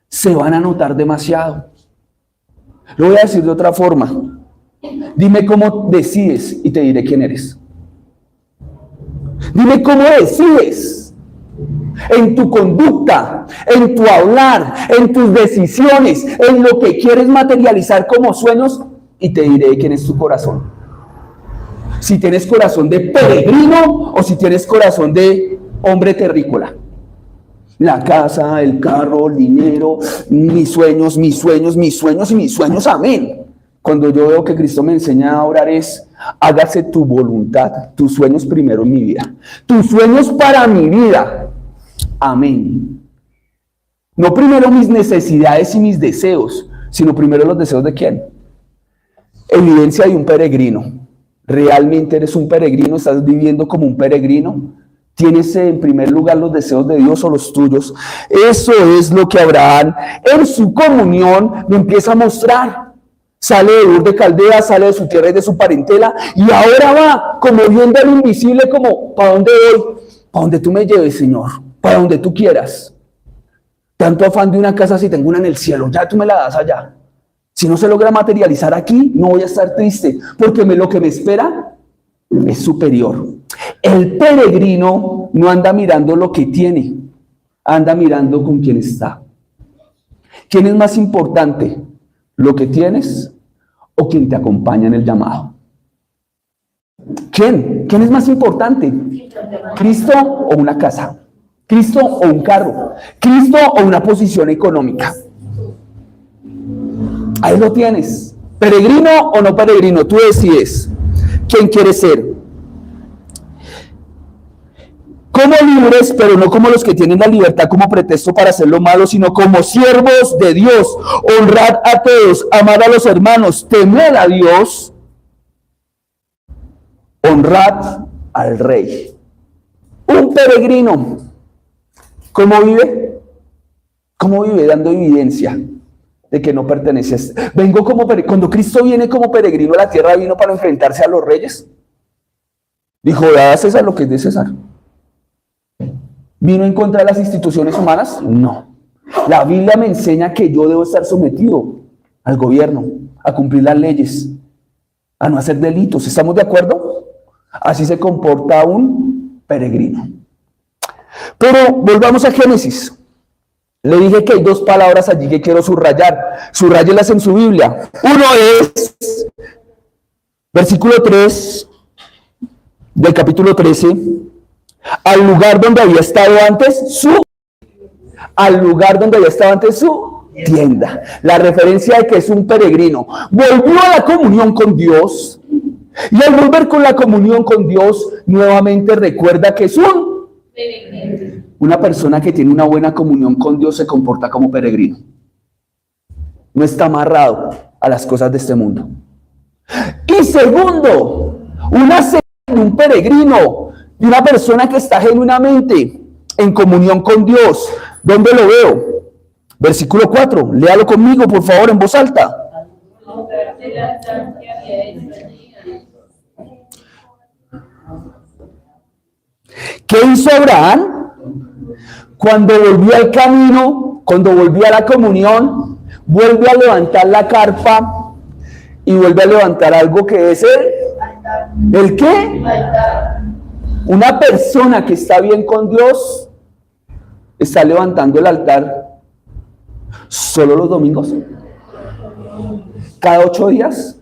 se van a notar demasiado. Lo voy a decir de otra forma. Dime cómo decides y te diré quién eres. Dime cómo decides en tu conducta, en tu hablar, en tus decisiones, en lo que quieres materializar como sueños, y te diré quién es tu corazón. Si tienes corazón de peregrino o si tienes corazón de hombre terrícola. La casa, el carro, el dinero, mis sueños, mis sueños, mis sueños y mis sueños, amén. Cuando yo veo que Cristo me enseña a orar es, hágase tu voluntad, tus sueños primero en mi vida. Tus sueños para mi vida, amén. No primero mis necesidades y mis deseos, sino primero los deseos de ¿quién? Evidencia de un peregrino. ¿Realmente eres un peregrino? ¿Estás viviendo como un peregrino? ¿Tienes en primer lugar los deseos de Dios o los tuyos? Eso es lo que Abraham en su comunión me empieza a mostrar. Sale de Ur de Caldea, sale de su tierra y de su parentela, y ahora va como viendo al invisible, como, ¿para dónde voy? Para donde tú me lleves, Señor, para donde tú quieras. Tanto afán de una casa si tengo una en el cielo, ya tú me la das allá. Si no se logra materializar aquí, no voy a estar triste, porque lo que me espera es superior. El peregrino no anda mirando lo que tiene, anda mirando con quién está. ¿Quién es más importante? ¿Lo que tienes o quien te acompaña en el llamado? ¿Quién? ¿Quién es más importante? ¿Cristo o una casa? ¿Cristo o un carro? ¿Cristo o una posición económica? Ahí lo tienes. ¿Peregrino o no peregrino? Tú decides quién quieres ser. Como libres, pero no como los que tienen la libertad como pretexto para hacer lo malo, sino como siervos de Dios. Honrad a todos, amad a los hermanos, temed a Dios, honrad al rey. Un peregrino, ¿cómo vive? ¿Cómo vive? Dando evidencia de que no pertenece a Vengo como cuando Cristo viene como peregrino a la tierra, vino para enfrentarse a los reyes. Dijo, da a César lo que es de César. ¿Vino en contra de las instituciones humanas? No. La Biblia me enseña que yo debo estar sometido al gobierno, a cumplir las leyes, a no hacer delitos. ¿Estamos de acuerdo? Así se comporta un peregrino. Pero volvamos a Génesis. Le dije que hay dos palabras allí que quiero subrayar. Subrayenlas en su Biblia. Uno es, versículo 3 del capítulo 13. Al lugar donde había estado antes su tienda. La referencia de que es un peregrino. Volvió a la comunión con Dios. Y al volver con la comunión con Dios, nuevamente recuerda que es un peregrino. Una persona que tiene una buena comunión con Dios se comporta como peregrino. No está amarrado a las cosas de este mundo. Y segundo, una señal de un peregrino, de una persona que está genuinamente en comunión con Dios. ¿Dónde lo veo? Versículo 4, léalo conmigo por favor en voz alta. ¿Qué hizo Abraham? Cuando volvió al camino, cuando volvió a la comunión, vuelve a levantar la carpa y vuelve a levantar algo que es ¿el qué? Una persona que está bien con Dios está levantando el altar solo los domingos, cada 8 días,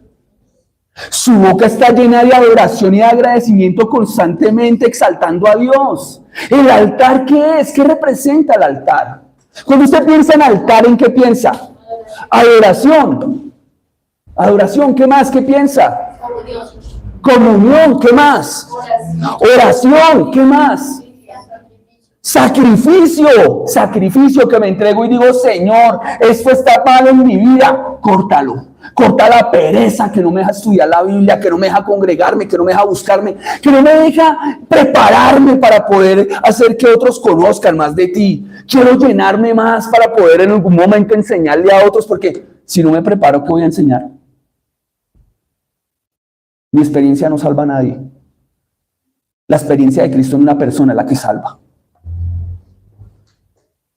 Su boca está llena de adoración y de agradecimiento, constantemente exaltando a Dios. ¿El altar qué es? ¿Qué representa el altar? Cuando usted piensa en altar, ¿en qué piensa? Adoración. Adoración, ¿qué más? ¿Qué piensa? Comunión, ¿qué más? Oración, ¿qué más? Sacrificio, sacrificio que me entrego y digo, Señor, esto está mal en mi vida, córtalo. Corta la pereza que no me deja estudiar la Biblia, que no me deja congregarme, que no me deja buscarme, que no me deja prepararme para poder hacer que otros conozcan más de ti. Quiero llenarme más para poder en algún momento enseñarle a otros, porque si no me preparo, ¿qué voy a enseñar? Mi experiencia no salva a nadie. La experiencia de Cristo en una persona es la que salva.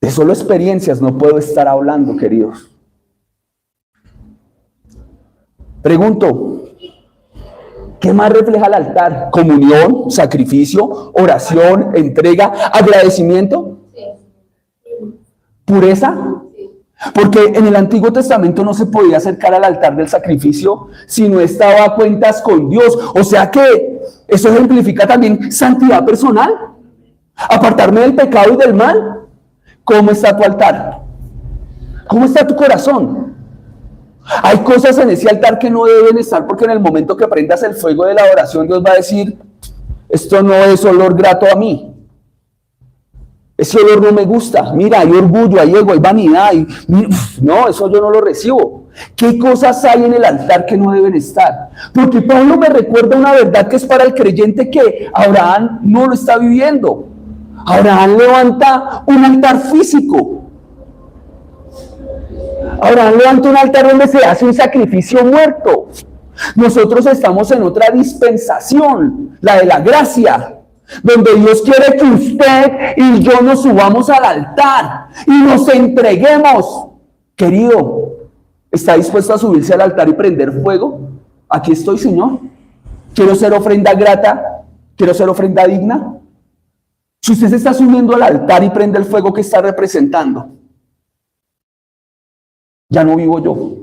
De solo experiencias no puedo estar hablando, queridos. Pregunto, ¿qué más refleja el altar? ¿Comunión, sacrificio, oración, entrega, agradecimiento? ¿Pureza? Porque en el Antiguo Testamento no se podía acercar al altar del sacrificio si no estaba a cuentas con Dios. O sea que eso ejemplifica también santidad personal. Apartarme del pecado y del mal. ¿Cómo está tu altar? ¿Cómo está tu corazón? Hay cosas en ese altar que no deben estar, porque en el momento que prendas el fuego de la oración, Dios va a decir, esto no es olor grato a mí. Ese olor no me gusta. Mira, hay orgullo, hay ego, hay vanidad. No, eso yo no lo recibo. ¿Qué cosas hay en el altar que no deben estar? Porque Pablo me recuerda una verdad que es para el creyente que Abraham no lo está viviendo. Abraham levanta un altar físico. Abraham levanta un altar donde se hace un sacrificio muerto. Nosotros estamos en otra dispensación, la de la gracia, donde Dios quiere que usted y yo nos subamos al altar y nos entreguemos. Querido, ¿está dispuesto a subirse al altar y prender fuego? Aquí estoy, Señor. Quiero ser ofrenda grata, quiero ser ofrenda digna. Si usted se está subiendo al altar y prende el fuego, ¿qué está representando? Ya no vivo yo.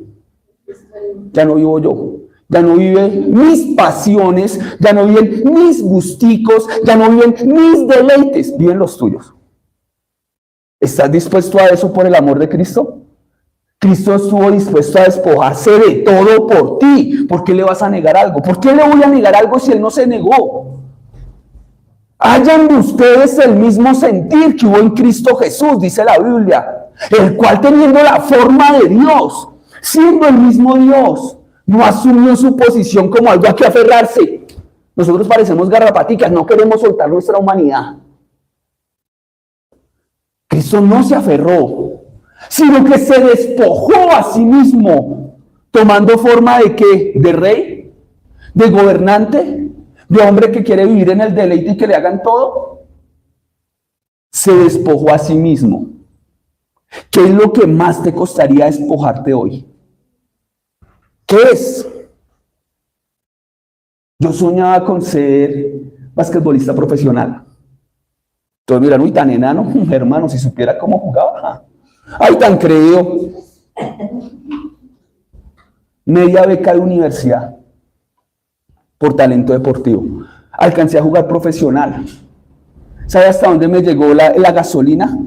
Ya no vivo yo. Ya no viven mis pasiones, ya no viven mis gusticos, ya no viven mis deleites, viven los tuyos. ¿Estás dispuesto a eso por el amor de Cristo? Cristo estuvo dispuesto a despojarse de todo por ti. ¿Por qué le vas a negar algo? ¿Por qué le voy a negar algo si Él no se negó? Hayan de ustedes el mismo sentir que hubo en Cristo Jesús, dice la Biblia, el cual teniendo la forma de Dios, siendo el mismo Dios, no asumió su posición como algo a que aferrarse. Nosotros parecemos garrapaticas, no queremos soltar nuestra humanidad. Cristo no se aferró, sino que se despojó a sí mismo, tomando forma de ¿qué? De rey, de gobernante, de hombre que quiere vivir en el deleite y que le hagan todo. Se despojó a sí mismo. ¿Qué es lo que más te costaría despojarte hoy? ¿Qué es? Yo soñaba con ser basquetbolista profesional. Entonces miran, uy, tan enano, hermano, si supiera cómo jugaba. Ay, tan creído. Media beca de universidad por talento deportivo. Alcancé a jugar profesional. ¿Sabe hasta dónde me llegó la gasolina?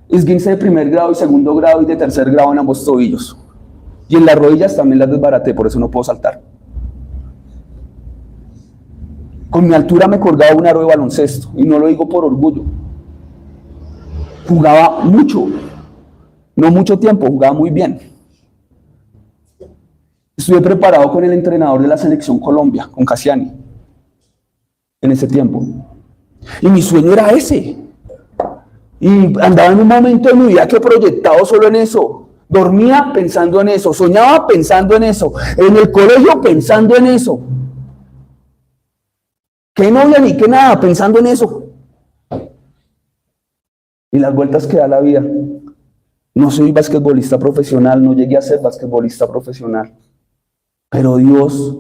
Esguince de primer grado y segundo grado y de tercer grado en ambos tobillos. Y en las rodillas también las desbaraté, por eso no puedo saltar. Con mi altura me colgaba un aro de baloncesto, y no lo digo por orgullo. Jugaba mucho, no mucho tiempo, jugaba muy bien. Estuve preparado con el entrenador de la selección Colombia, con Cassiani, en ese tiempo. Y mi sueño era ese. Y andaba en un momento de mi vida que proyectado solo en eso. Dormía pensando en eso, soñaba pensando en eso, en el colegio pensando en eso. ¿Qué novia ni qué nada? Pensando en eso. Y las vueltas que da la vida. No soy basquetbolista profesional, no llegué a ser basquetbolista profesional. Pero Dios,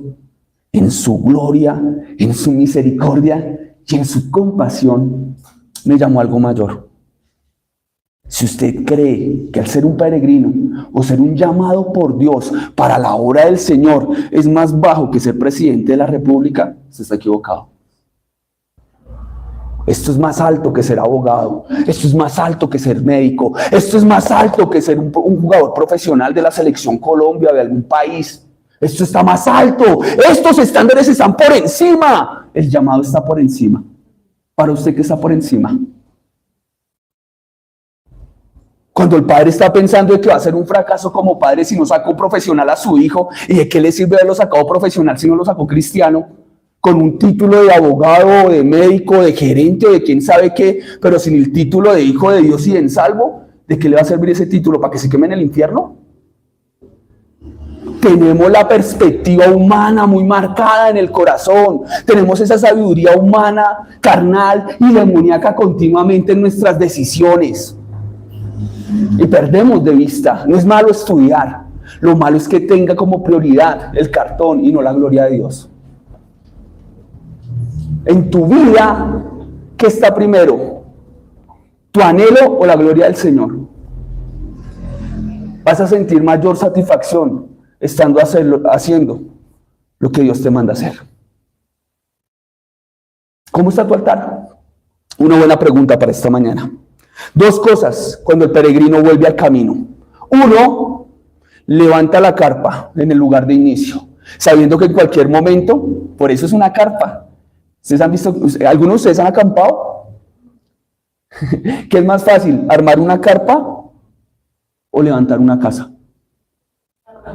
en su gloria, en su misericordia y en su compasión, me llamó a algo mayor. Si usted cree que al ser un peregrino o ser un llamado por Dios para la obra del Señor es más bajo que ser presidente de la República, se está equivocado. Esto es más alto que ser abogado, esto es más alto que ser médico, esto es más alto que ser un jugador profesional de la selección Colombia de algún país. Esto está más alto, estos estándares están por encima, el llamado está por encima. Para usted, ¿qué está por encima? Cuando el padre está pensando de que va a ser un fracaso como padre si no sacó profesional a su hijo, ¿y de qué le sirve haberlo sacado profesional si no lo sacó cristiano? Con un título de abogado, de médico, de gerente, de quién sabe qué, pero sin el título de hijo de Dios y en salvo, ¿de qué le va a servir ese título? ¿Para que se queme en el infierno? Tenemos la perspectiva humana muy marcada en el corazón, tenemos esa sabiduría humana, carnal y demoníaca continuamente en nuestras decisiones. Y perdemos de vista. No es malo estudiar, lo malo es que tenga como prioridad el cartón y no la gloria de Dios. En tu vida, ¿qué está primero? ¿Tu anhelo o la gloria del Señor? Vas a sentir mayor satisfacción estando haciendo lo que Dios te manda hacer. ¿Cómo está tu altar? Una buena pregunta para esta mañana. Dos cosas cuando el peregrino vuelve al camino. Uno, levanta la carpa en el lugar de inicio, sabiendo que en cualquier momento, por eso es una carpa. ¿Ustedes han visto, algunos de ustedes han acampado? ¿Qué es más fácil, armar una carpa o levantar una casa?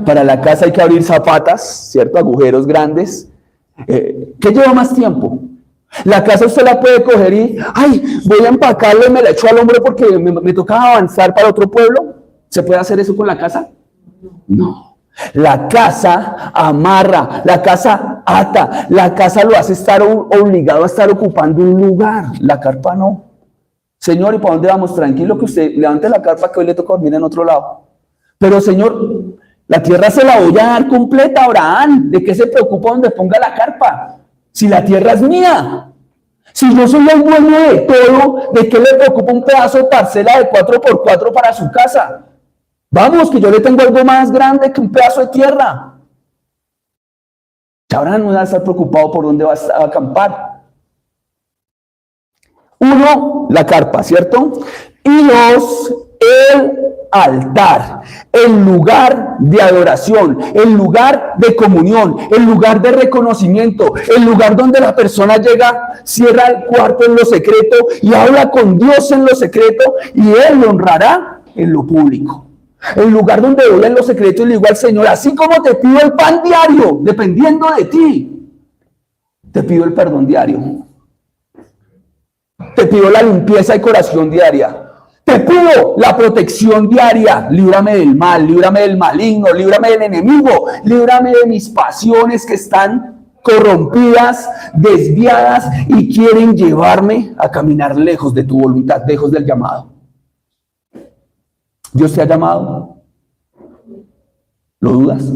Para la casa hay que abrir zapatas, ¿cierto? Agujeros grandes. ¿Qué lleva más tiempo? La casa usted la puede coger y, voy a empacarla y me la echo al hombro porque me toca avanzar para otro pueblo. ¿Se puede hacer eso con la casa? No. La casa amarra, la casa ata, la casa lo hace estar obligado a estar ocupando un lugar. La carpa no. Señor, ¿y para dónde vamos? Tranquilo que usted levante la carpa que hoy le toca dormir en otro lado. Pero Señor, la tierra se la voy a dar completa a Abraham. ¿De qué se preocupa donde ponga la carpa? Si la tierra es mía, si yo soy el dueño de todo, ¿de qué le preocupa un pedazo de parcela de 4x4 para su casa? Vamos, que yo le tengo algo más grande que un pedazo de tierra. Abraham no va a estar preocupado por dónde va a acampar. Uno, la carpa, ¿cierto? Y dos, el altar, el lugar de adoración, el lugar de comunión, el lugar de reconocimiento, el lugar donde la persona llega, cierra el cuarto en lo secreto y habla con Dios en lo secreto y Él lo honrará en lo público. El lugar donde voy en lo secreto y le digo al Señor, así como te pido el pan diario, dependiendo de ti, te pido el perdón diario. Te pido la limpieza de corazón diaria. Te pido la protección diaria. Líbrame del mal, líbrame del maligno, líbrame del enemigo, líbrame de mis pasiones que están corrompidas, desviadas y quieren llevarme a caminar lejos de tu voluntad, lejos del llamado. ¿Dios te ha llamado? ¿Lo dudas?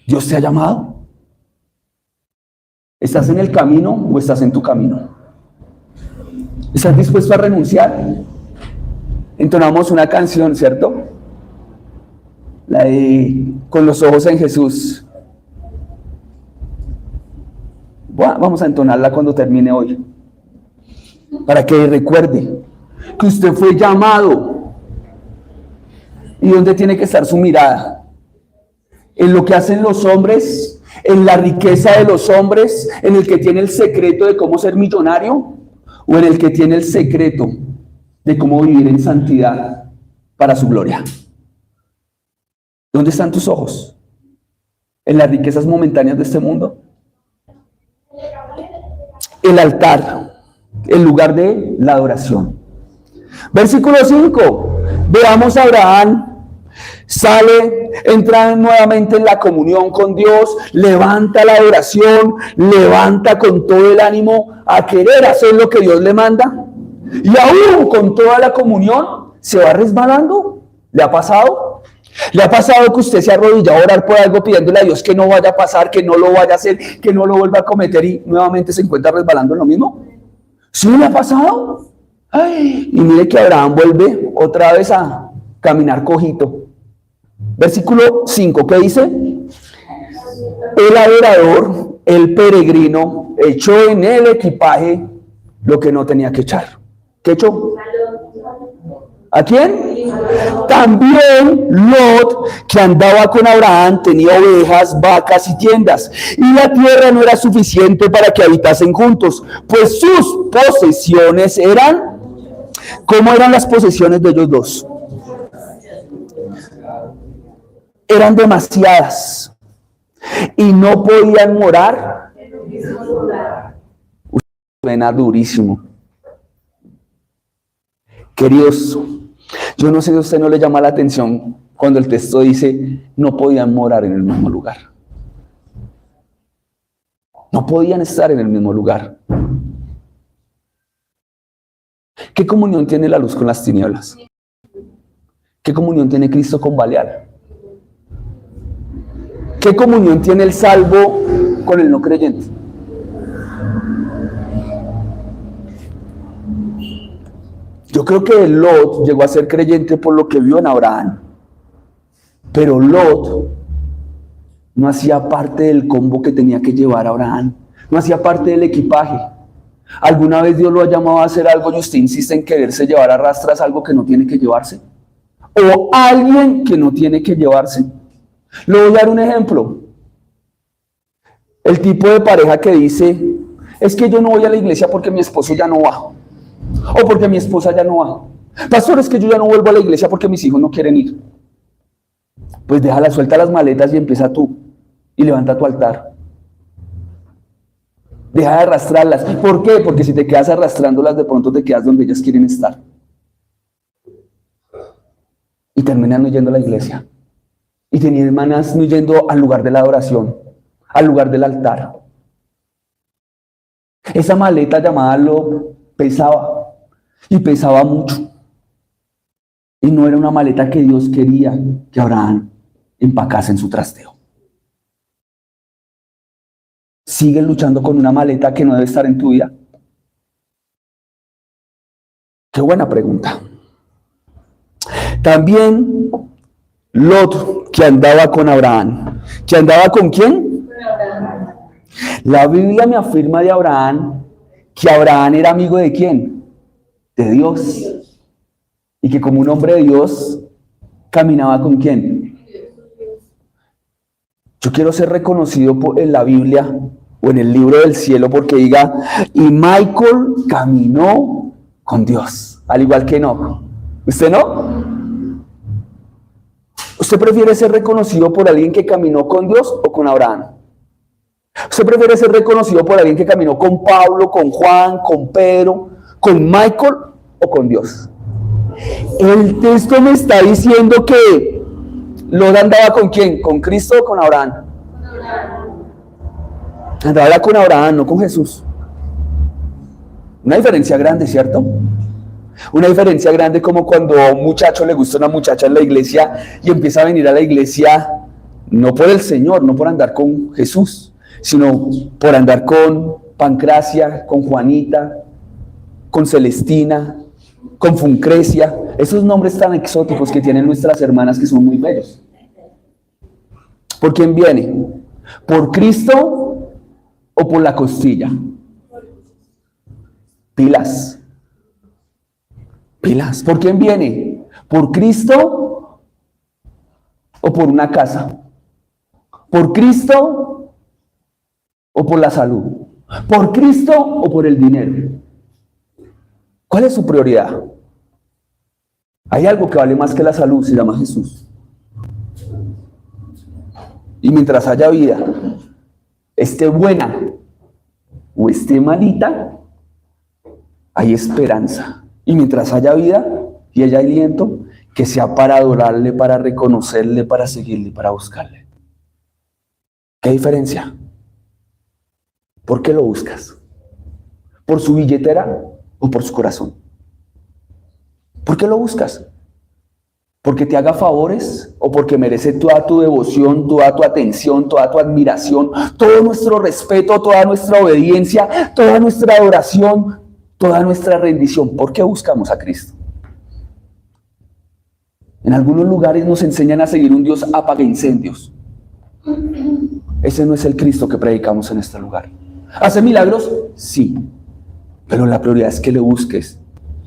¿Dios te ha llamado? ¿Estás en el camino o estás en tu camino? ¿Estás dispuesto a renunciar? Entonamos una canción, ¿cierto? La de Con los ojos en Jesús. Bueno, vamos a entonarla cuando termine hoy. Para que recuerde que usted fue llamado. ¿Y dónde tiene que estar su mirada? ¿En lo que hacen los hombres? ¿En la riqueza de los hombres? ¿En el que tiene el secreto de cómo ser millonario? ¿O en el que tiene el secreto de cómo vivir en santidad para su gloria? ¿Dónde están tus ojos? ¿En las riquezas momentáneas de este mundo? El altar, el lugar de la adoración. Versículo 5. Veamos a Abraham. Sale, entra nuevamente en la comunión con Dios, levanta la adoración, levanta con todo el ánimo a querer hacer lo que Dios le manda. Y aún con toda la comunión se va resbalando. ¿Le ha pasado? ¿Le ha pasado que usted se arrodilla a orar por algo pidiéndole a Dios que no vaya a pasar, que no lo vaya a hacer, que no lo vuelva a cometer y nuevamente se encuentra resbalando en lo mismo? ¿Sí le ha pasado? Ay, y mire que Abraham vuelve otra vez a caminar cojito. Versículo 5, ¿qué dice? El adorador, el peregrino, echó en el equipaje lo que no tenía que echar. ¿Qué echó? ¿A quién? También Lot, que andaba con Abraham, tenía ovejas, vacas y tiendas, y la tierra no era suficiente para que habitasen juntos, pues sus posesiones eran, ¿cómo eran las posesiones de ellos dos? Eran demasiadas, y no podían morar. Suena durísimo. Queridos, yo no sé si a usted no le llama la atención cuando el texto dice no podían morar en el mismo lugar. No podían estar en el mismo lugar. ¿Qué comunión tiene la luz con las tinieblas? ¿Qué comunión tiene Cristo con Baleal? ¿Qué comunión tiene el salvo con el no creyente? Yo creo que Lot llegó a ser creyente por lo que vio en Abraham, pero Lot no hacía parte del combo que tenía que llevar a Abraham, no hacía parte del equipaje. ¿Alguna vez Dios lo ha llamado a hacer algo y usted insiste en quererse llevar a rastras algo que no tiene que llevarse? ¿O alguien que no tiene que llevarse? Le voy a dar un ejemplo. El tipo de pareja que dice, es que yo no voy a la iglesia porque mi esposo ya no va. O porque mi esposa ya no va. Pastor, es que yo ya no vuelvo a la iglesia porque mis hijos no quieren ir. Pues déjala, suelta las maletas y empieza tú. Y levanta tu altar. Deja de arrastrarlas. ¿Por qué? Porque si te quedas arrastrándolas, de pronto te quedas donde ellas quieren estar. Y terminan no yendo a la iglesia. Y terminan no yendo al lugar de la adoración, al lugar del altar. Esa maleta llamada Lot pesaba. Y pesaba mucho. Y no era una maleta que Dios quería que Abraham empacase en su trasteo. ¿Sigues luchando con una maleta que no debe estar en tu vida? Qué buena pregunta. También Lot, que andaba con Abraham. ¿Que andaba con quién? Con Abraham. La Biblia me afirma de Abraham que Abraham era amigo de quién? De Dios. Y que como un hombre de Dios caminaba con quién. Yo quiero ser reconocido en la Biblia o en el libro del cielo porque diga, y Michael caminó con Dios, al igual que Enoc. ¿Usted no? ¿Usted prefiere ser reconocido por alguien que caminó con Dios o con Abraham? ¿Usted prefiere ser reconocido por alguien que caminó con Pablo, con Juan, con Pedro, con Michael o con Dios? El texto me está diciendo que Lot andaba con quién, con Cristo o con Abraham. Andaba con Abraham, no con Jesús. Una diferencia grande, ¿cierto? Una diferencia grande como cuando a un muchacho le gusta una muchacha en la iglesia y empieza a venir a la iglesia no por el Señor, no por andar con Jesús, sino por andar con Pancracia, con Juanita, con Celestina, con Funcrecia, esos nombres tan exóticos que tienen nuestras hermanas que son muy bellos. ¿Por quién viene? ¿Por Cristo o por la costilla? Pilas. Pilas. ¿Por quién viene? ¿Por Cristo o por una casa? ¿Por Cristo o por la salud? ¿Por Cristo o por el dinero? ¿Cuál es su prioridad? Hay algo que vale más que la salud, se llama Jesús. Y mientras haya vida, esté buena o esté malita, hay esperanza. Y mientras haya vida y haya aliento, que sea para adorarle, para reconocerle, para seguirle, para buscarle. ¿Qué diferencia? ¿Por qué lo buscas? ¿Por su billetera o por su corazón? ¿Por qué lo buscas? ¿Porque te haga favores o porque merece toda tu devoción, toda tu atención, toda tu admiración, todo nuestro respeto, toda nuestra obediencia, toda nuestra adoración, toda nuestra rendición. ¿Por qué buscamos a Cristo? En algunos lugares nos enseñan a seguir un Dios apaga incendios. Ese no es el Cristo que predicamos en este lugar. ¿Hace milagros? Sí. Pero la prioridad es que le busques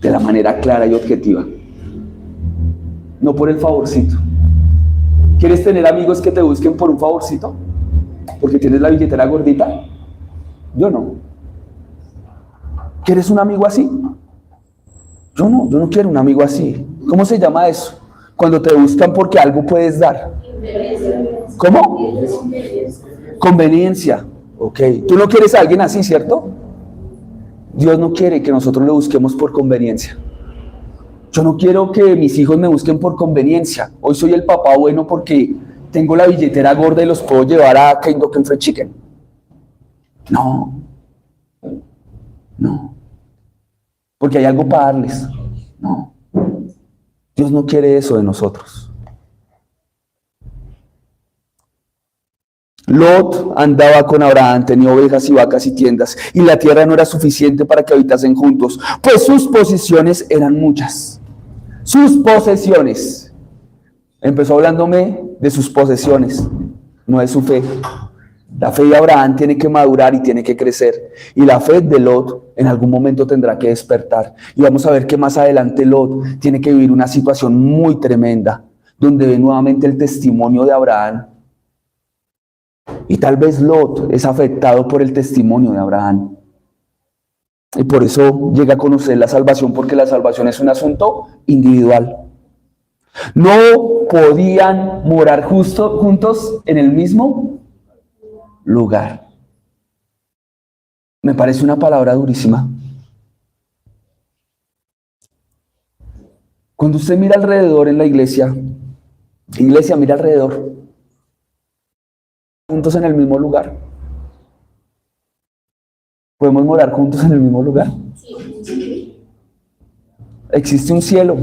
de la manera clara y objetiva. No por el favorcito. ¿Quieres tener amigos que te busquen por un favorcito? ¿Porque tienes la billetera gordita? Yo no. ¿Quieres un amigo así? Yo no quiero un amigo así. ¿Cómo se llama eso? Cuando te buscan porque algo puedes dar. ¿Cómo? Conveniencia. Ok. Tú no quieres a alguien así, ¿cierto? Dios no quiere que nosotros le busquemos por conveniencia. Yo no quiero que mis hijos me busquen por conveniencia. Hoy soy el papá bueno porque tengo la billetera gorda y los puedo llevar a Kentucky Fried Chicken. No. Porque hay algo para darles. No. Dios no quiere eso de nosotros. Lot andaba con Abraham, tenía ovejas y vacas y tiendas, y la tierra no era suficiente para que habitasen juntos, pues sus posesiones eran muchas. Sus posesiones. Empezó hablándome de sus posesiones, no de su fe. La fe de Abraham tiene que madurar y tiene que crecer, y la fe de Lot en algún momento tendrá que despertar. Y vamos a ver que más adelante Lot tiene que vivir una situación muy tremenda, donde ve nuevamente el testimonio de Abraham. Y tal vez Lot es afectado por el testimonio de Abraham. Y por eso llega a conocer la salvación, porque la salvación es un asunto individual. No podían morar juntos en el mismo lugar. Me parece una palabra durísima. Cuando usted mira alrededor en la iglesia, mira alrededor, juntos en el mismo lugar. ¿Podemos morar juntos en el mismo lugar? Sí. Existe un cielo.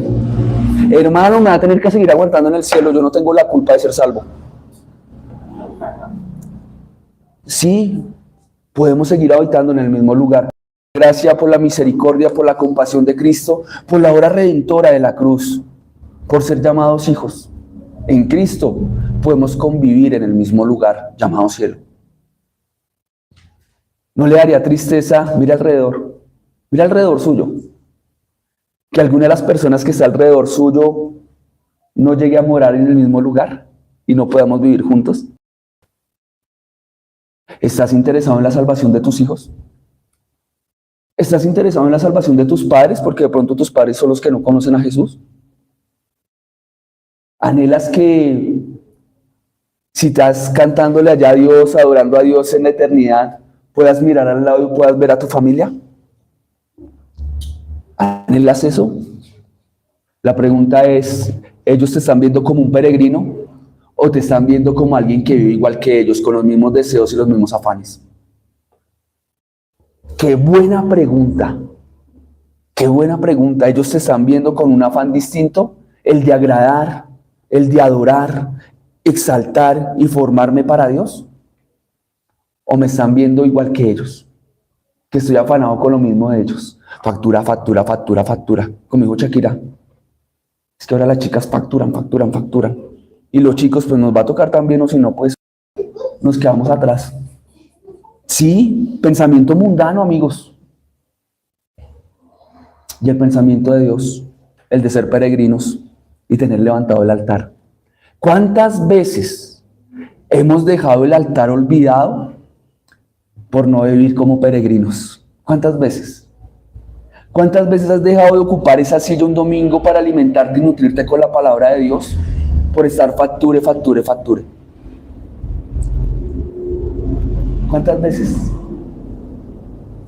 Hermano, me va a tener que seguir aguantando en el cielo. Yo no tengo la culpa de ser salvo. Sí, podemos seguir habitando en el mismo lugar. Gracias por la misericordia, por la compasión de Cristo, por la obra redentora de la cruz, por ser llamados hijos. En Cristo podemos convivir en el mismo lugar llamado cielo. ¿No le daría tristeza? Mira alrededor suyo, que alguna de las personas que está alrededor suyo no llegue a morar en el mismo lugar y no podamos vivir juntos? ¿Estás interesado en la salvación de tus hijos? ¿Estás interesado en la salvación de tus padres? Porque de pronto tus padres son los que no conocen a Jesús. ¿Anhelas que si estás cantándole allá a Dios, adorando a Dios en la eternidad, puedas mirar al lado y puedas ver a tu familia? ¿Anhelas eso? La pregunta es, ¿ellos te están viendo como un peregrino o te están viendo como alguien que vive igual que ellos, con los mismos deseos y los mismos afanes? ¡Qué buena pregunta! ¡Qué buena pregunta! ¿Ellos te están viendo con un afán distinto? El de agradar, el de adorar, exaltar y formarme para Dios. ¿O me están viendo igual que ellos? Que estoy afanado con lo mismo de ellos. Factura. Como dijo Shakira. Es que ahora las chicas facturan. Y los chicos, pues nos va a tocar también, o si no, pues nos quedamos atrás. Sí, pensamiento mundano, amigos. Y el pensamiento de Dios, el de ser peregrinos y tener levantado el altar. ¿Cuántas veces hemos dejado el altar olvidado por no vivir como peregrinos? ¿Cuántas veces? ¿Cuántas veces has dejado de ocupar esa silla un domingo para alimentarte y nutrirte con la palabra de Dios por estar facture? ¿Cuántas veces?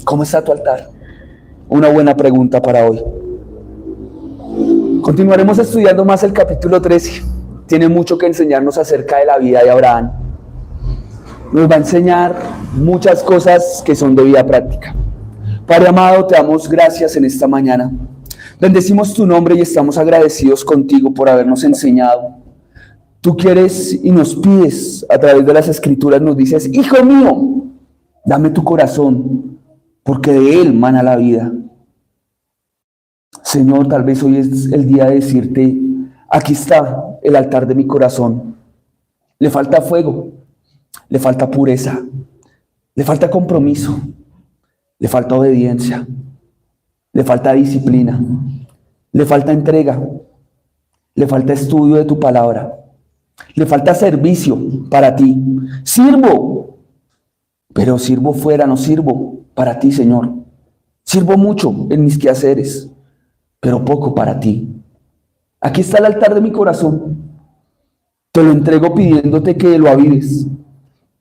¿Cómo está tu altar? Una buena pregunta para hoy. Continuaremos estudiando más el capítulo 13. Tiene mucho que enseñarnos acerca de la vida de Abraham. Nos va a enseñar muchas cosas que son de vida práctica. Padre amado, te damos gracias en esta mañana. Bendecimos tu nombre y estamos agradecidos contigo por habernos enseñado. Tú quieres y nos pides a través de las Escrituras, nos dices: hijo mío, dame tu corazón, porque de él mana la vida. Señor, tal vez hoy es el día de decirte, aquí está el altar de mi corazón. Le falta fuego, le falta pureza, le falta compromiso, le falta obediencia, le falta disciplina, le falta entrega, le falta estudio de tu palabra, le falta servicio para ti. Sirvo, pero sirvo fuera, no sirvo para ti, Señor. Sirvo mucho en mis quehaceres, pero poco para ti. Aquí está el altar de mi corazón. Te lo entrego pidiéndote que lo avives.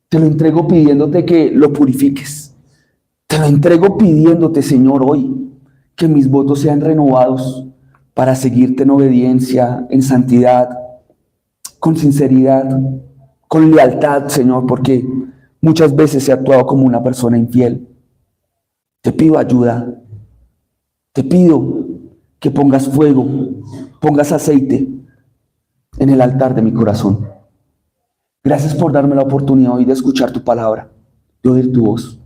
Te lo entrego pidiéndote que lo purifiques. Te lo entrego pidiéndote, Señor, hoy que mis votos sean renovados para seguirte en obediencia, en santidad, con sinceridad, con lealtad, Señor, porque muchas veces he actuado como una persona infiel. Te pido ayuda. Te pido que pongas fuego, pongas aceite en el altar de mi corazón. Gracias por darme la oportunidad hoy de escuchar tu palabra, de oír tu voz.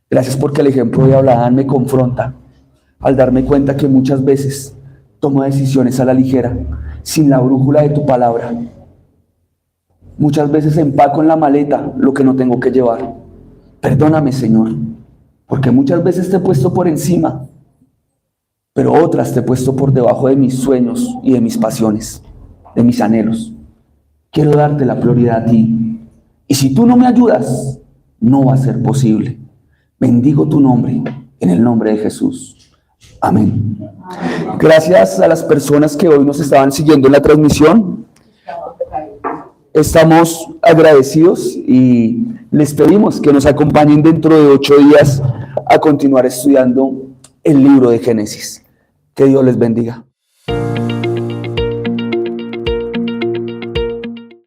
Gracias porque el ejemplo de Abraham me confronta al darme cuenta que muchas veces tomo decisiones a la ligera, sin la brújula de tu palabra. Muchas veces empaco en la maleta lo que no tengo que llevar. Perdóname, Señor, porque muchas veces te he puesto por encima, pero otras te he puesto por debajo de mis sueños y de mis pasiones, de mis anhelos. Quiero darte la prioridad a ti. Y si tú no me ayudas, no va a ser posible. Bendigo tu nombre, en el nombre de Jesús. Amén. Gracias a las personas que hoy nos estaban siguiendo en la transmisión. Estamos agradecidos y les pedimos que nos acompañen dentro de 8 días a continuar estudiando el libro de Génesis. Que Dios les bendiga.